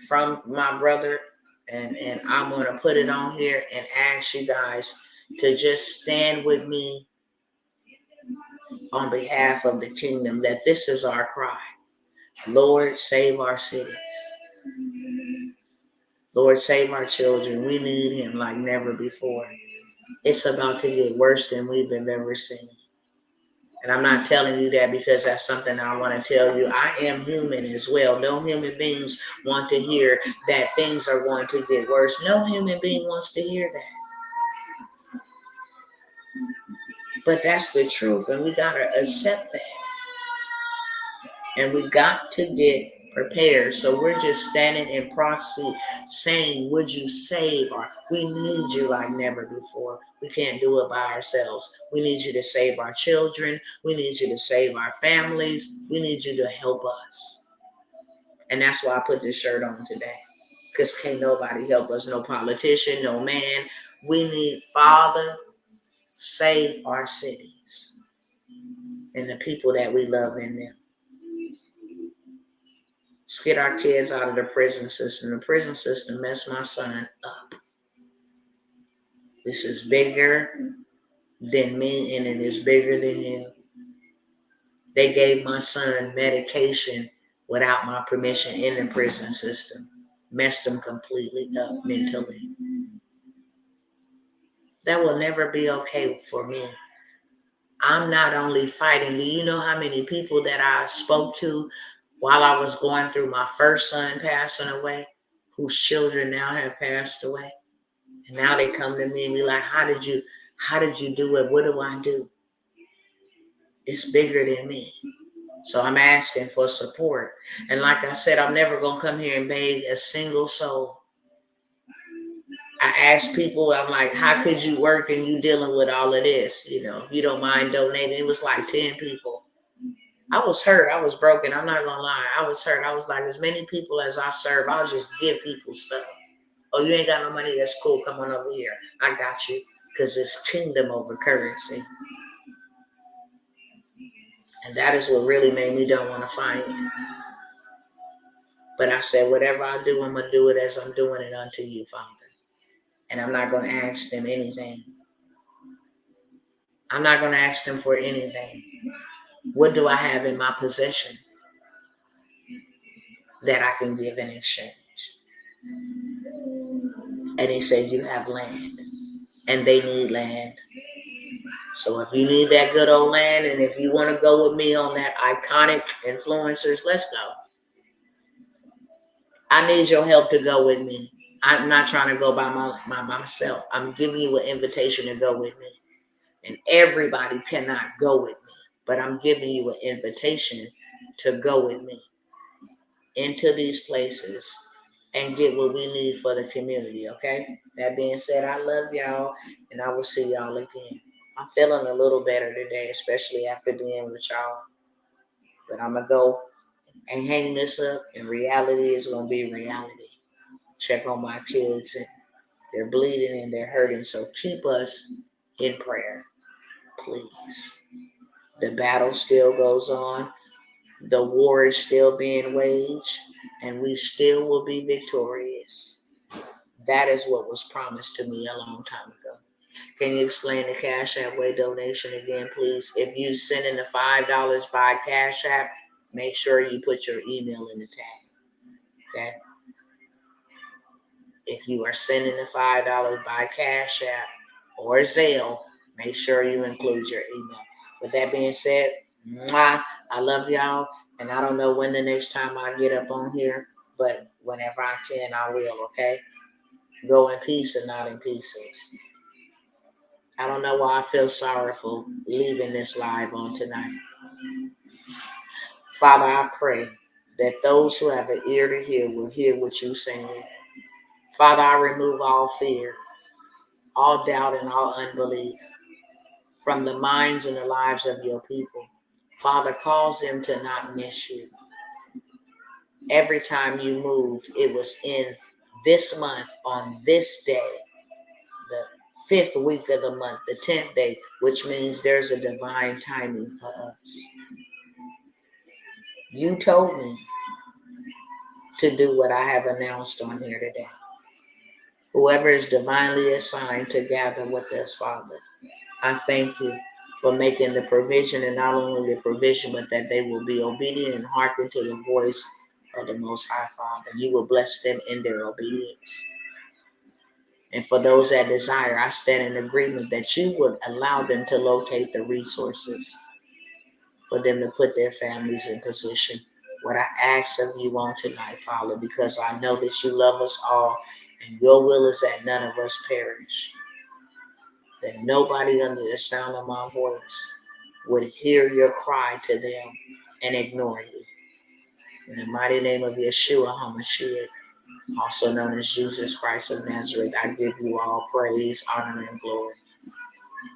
from my brother, and I'm going to put it on here and ask you guys to just stand with me on behalf of the kingdom, that this is our cry. Lord, save our cities. Lord, save our children. We need him like never before. It's about to get worse than we've ever seen. And I'm not telling you that because that's something I want to tell you. I am human as well. No human beings want to hear that things are going to get worse. No human being wants to hear that. But that's the truth, and we got to accept that. And we got to get prepared. So we're just standing in proxy saying, would you save our, we need you like never before. We can't do it by ourselves. We need you to save our children. We need you to save our families. We need you to help us. And that's why I put this shirt on today. Because can't nobody help us. No politician, no man. We need, Father, save our cities and the people that we love in them. Let's get our kids out of the prison system. The prison system messed my son up. This is bigger than me, and it is bigger than you. They gave my son medication without my permission in the prison system. Messed him completely up mentally. That will never be okay for me. I'm not only fighting, do you know how many people that I spoke to while I was going through my first son passing away, whose children now have passed away? And now they come to me and be like, how did you do it? What do I do? It's bigger than me. So I'm asking for support. And like I said, I'm never going to come here and beg a single soul. I ask people, I'm like, how could you work and you dealing with all of this? If you don't mind donating. It was like 10 people. I was hurt. I was broken. I'm not going to lie. I was hurt. I was like, as many people as I serve, I'll just give people stuff. Oh, you ain't got no money? That's cool. Come on over here. I got you. Because it's kingdom over currency. And that is what really made me don't want to fight. But I said, whatever I do, I'm going to do it as I'm doing it unto you, Father. And I'm not going to ask them anything. I'm not going to ask them for anything. What do I have in my possession that I can give in exchange? And he said, you have land. And they need land. So if you need that good old land, and if you want to go with me on that iconic influencers, let's go. I need your help to go with me. I'm not trying to go by myself. I'm giving you an invitation to go with me. And everybody cannot go with me, but I'm giving you an invitation to go with me into these places and get what we need for the community, okay? That being said, I love y'all, and I will see y'all again. I'm feeling a little better today, especially after being with y'all. But I'm going to go and hang this up, and reality is going to be reality. Check on my kids, and they're bleeding and they're hurting, so keep us in prayer, please. The battle still goes on. The war is still being waged, and we still will be victorious. That is what was promised to me a long time ago. Can you explain the Cash App Way donation again, please? If you send in the $5 by Cash App, make sure you put your email in the tag. Okay? If you are sending the $5 by Cash App or Zelle, make sure you include your email. With that being said, mwah, I love y'all, and I don't know when the next time I get up on here, but whenever I can, I will, okay? Go in peace and not in pieces. I don't know why I feel sorrowful leaving this live on tonight. Father, I pray that those who have an ear to hear will hear what you're saying. Father, I remove all fear, all doubt, and all unbelief from the minds and the lives of your people. Father, cause them to not miss you. Every time you moved, it was in this month, on this day, the 5th week of the month, the 10th day, which means there's a divine timing for us. You told me to do what I have announced on here today. Whoever is divinely assigned to gather with us, Father, I thank you for making the provision, and not only the provision, but that they will be obedient and hearken to the voice of the Most High, Father. You will bless them in their obedience. And for those that desire, I stand in agreement that you would allow them to locate the resources for them to put their families in position. What I ask of you on tonight, Father, because I know that you love us all, and your will is that none of us perish. That nobody under the sound of my voice would hear your cry to them and ignore you. In the mighty name of Yeshua HaMashiach, also known as Jesus Christ of Nazareth, I give you all praise, honor, and glory.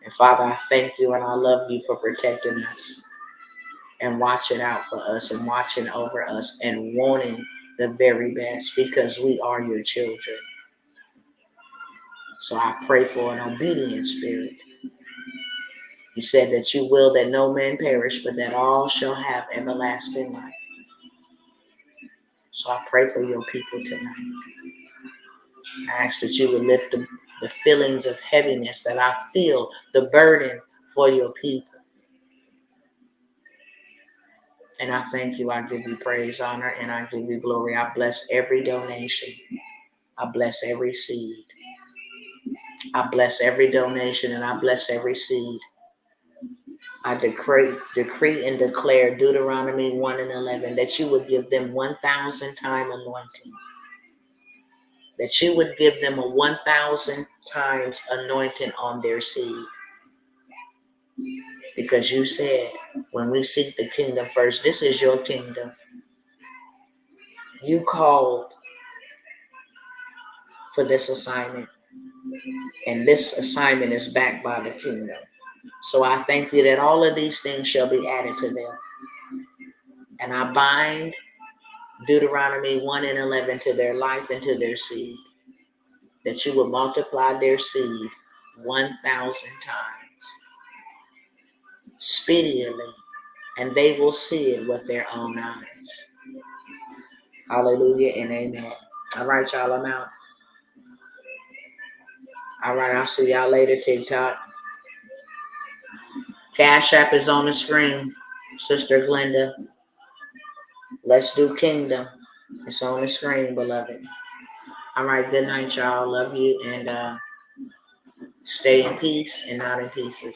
And Father, I thank you and I love you for protecting us and watching out for us and watching over us and wanting the very best, because we are your children. So I pray for an obedient spirit. You said that you will that no man perish, but that all shall have everlasting life. So I pray for your people tonight. I ask that you would lift the feelings of heaviness that I feel, the burden for your people. And I thank you. I give you praise, honor, and I give you glory. I bless every donation. I bless every seed. I bless every donation and I bless every seed. I decree and declare Deuteronomy 1 and 11 that you would give them 1,000 time anointing. That you would give them a 1,000 times anointing on their seed. Because you said, when we seek the kingdom first, this is your kingdom. You called for this assignment. And this assignment is backed by the kingdom. So I thank you that all of these things shall be added to them. And I bind Deuteronomy 1 and 11 to their life and to their seed. That you will multiply their seed 1,000 times. Speedily. And they will see it with their own eyes. Hallelujah and amen. All right, y'all, I'm out. All right, I'll see y'all later, TikTok. Cash App is on the screen, Sister Glenda. Let's do kingdom. It's on the screen, beloved. All right, good night, y'all. Love you, and stay in peace and not in pieces.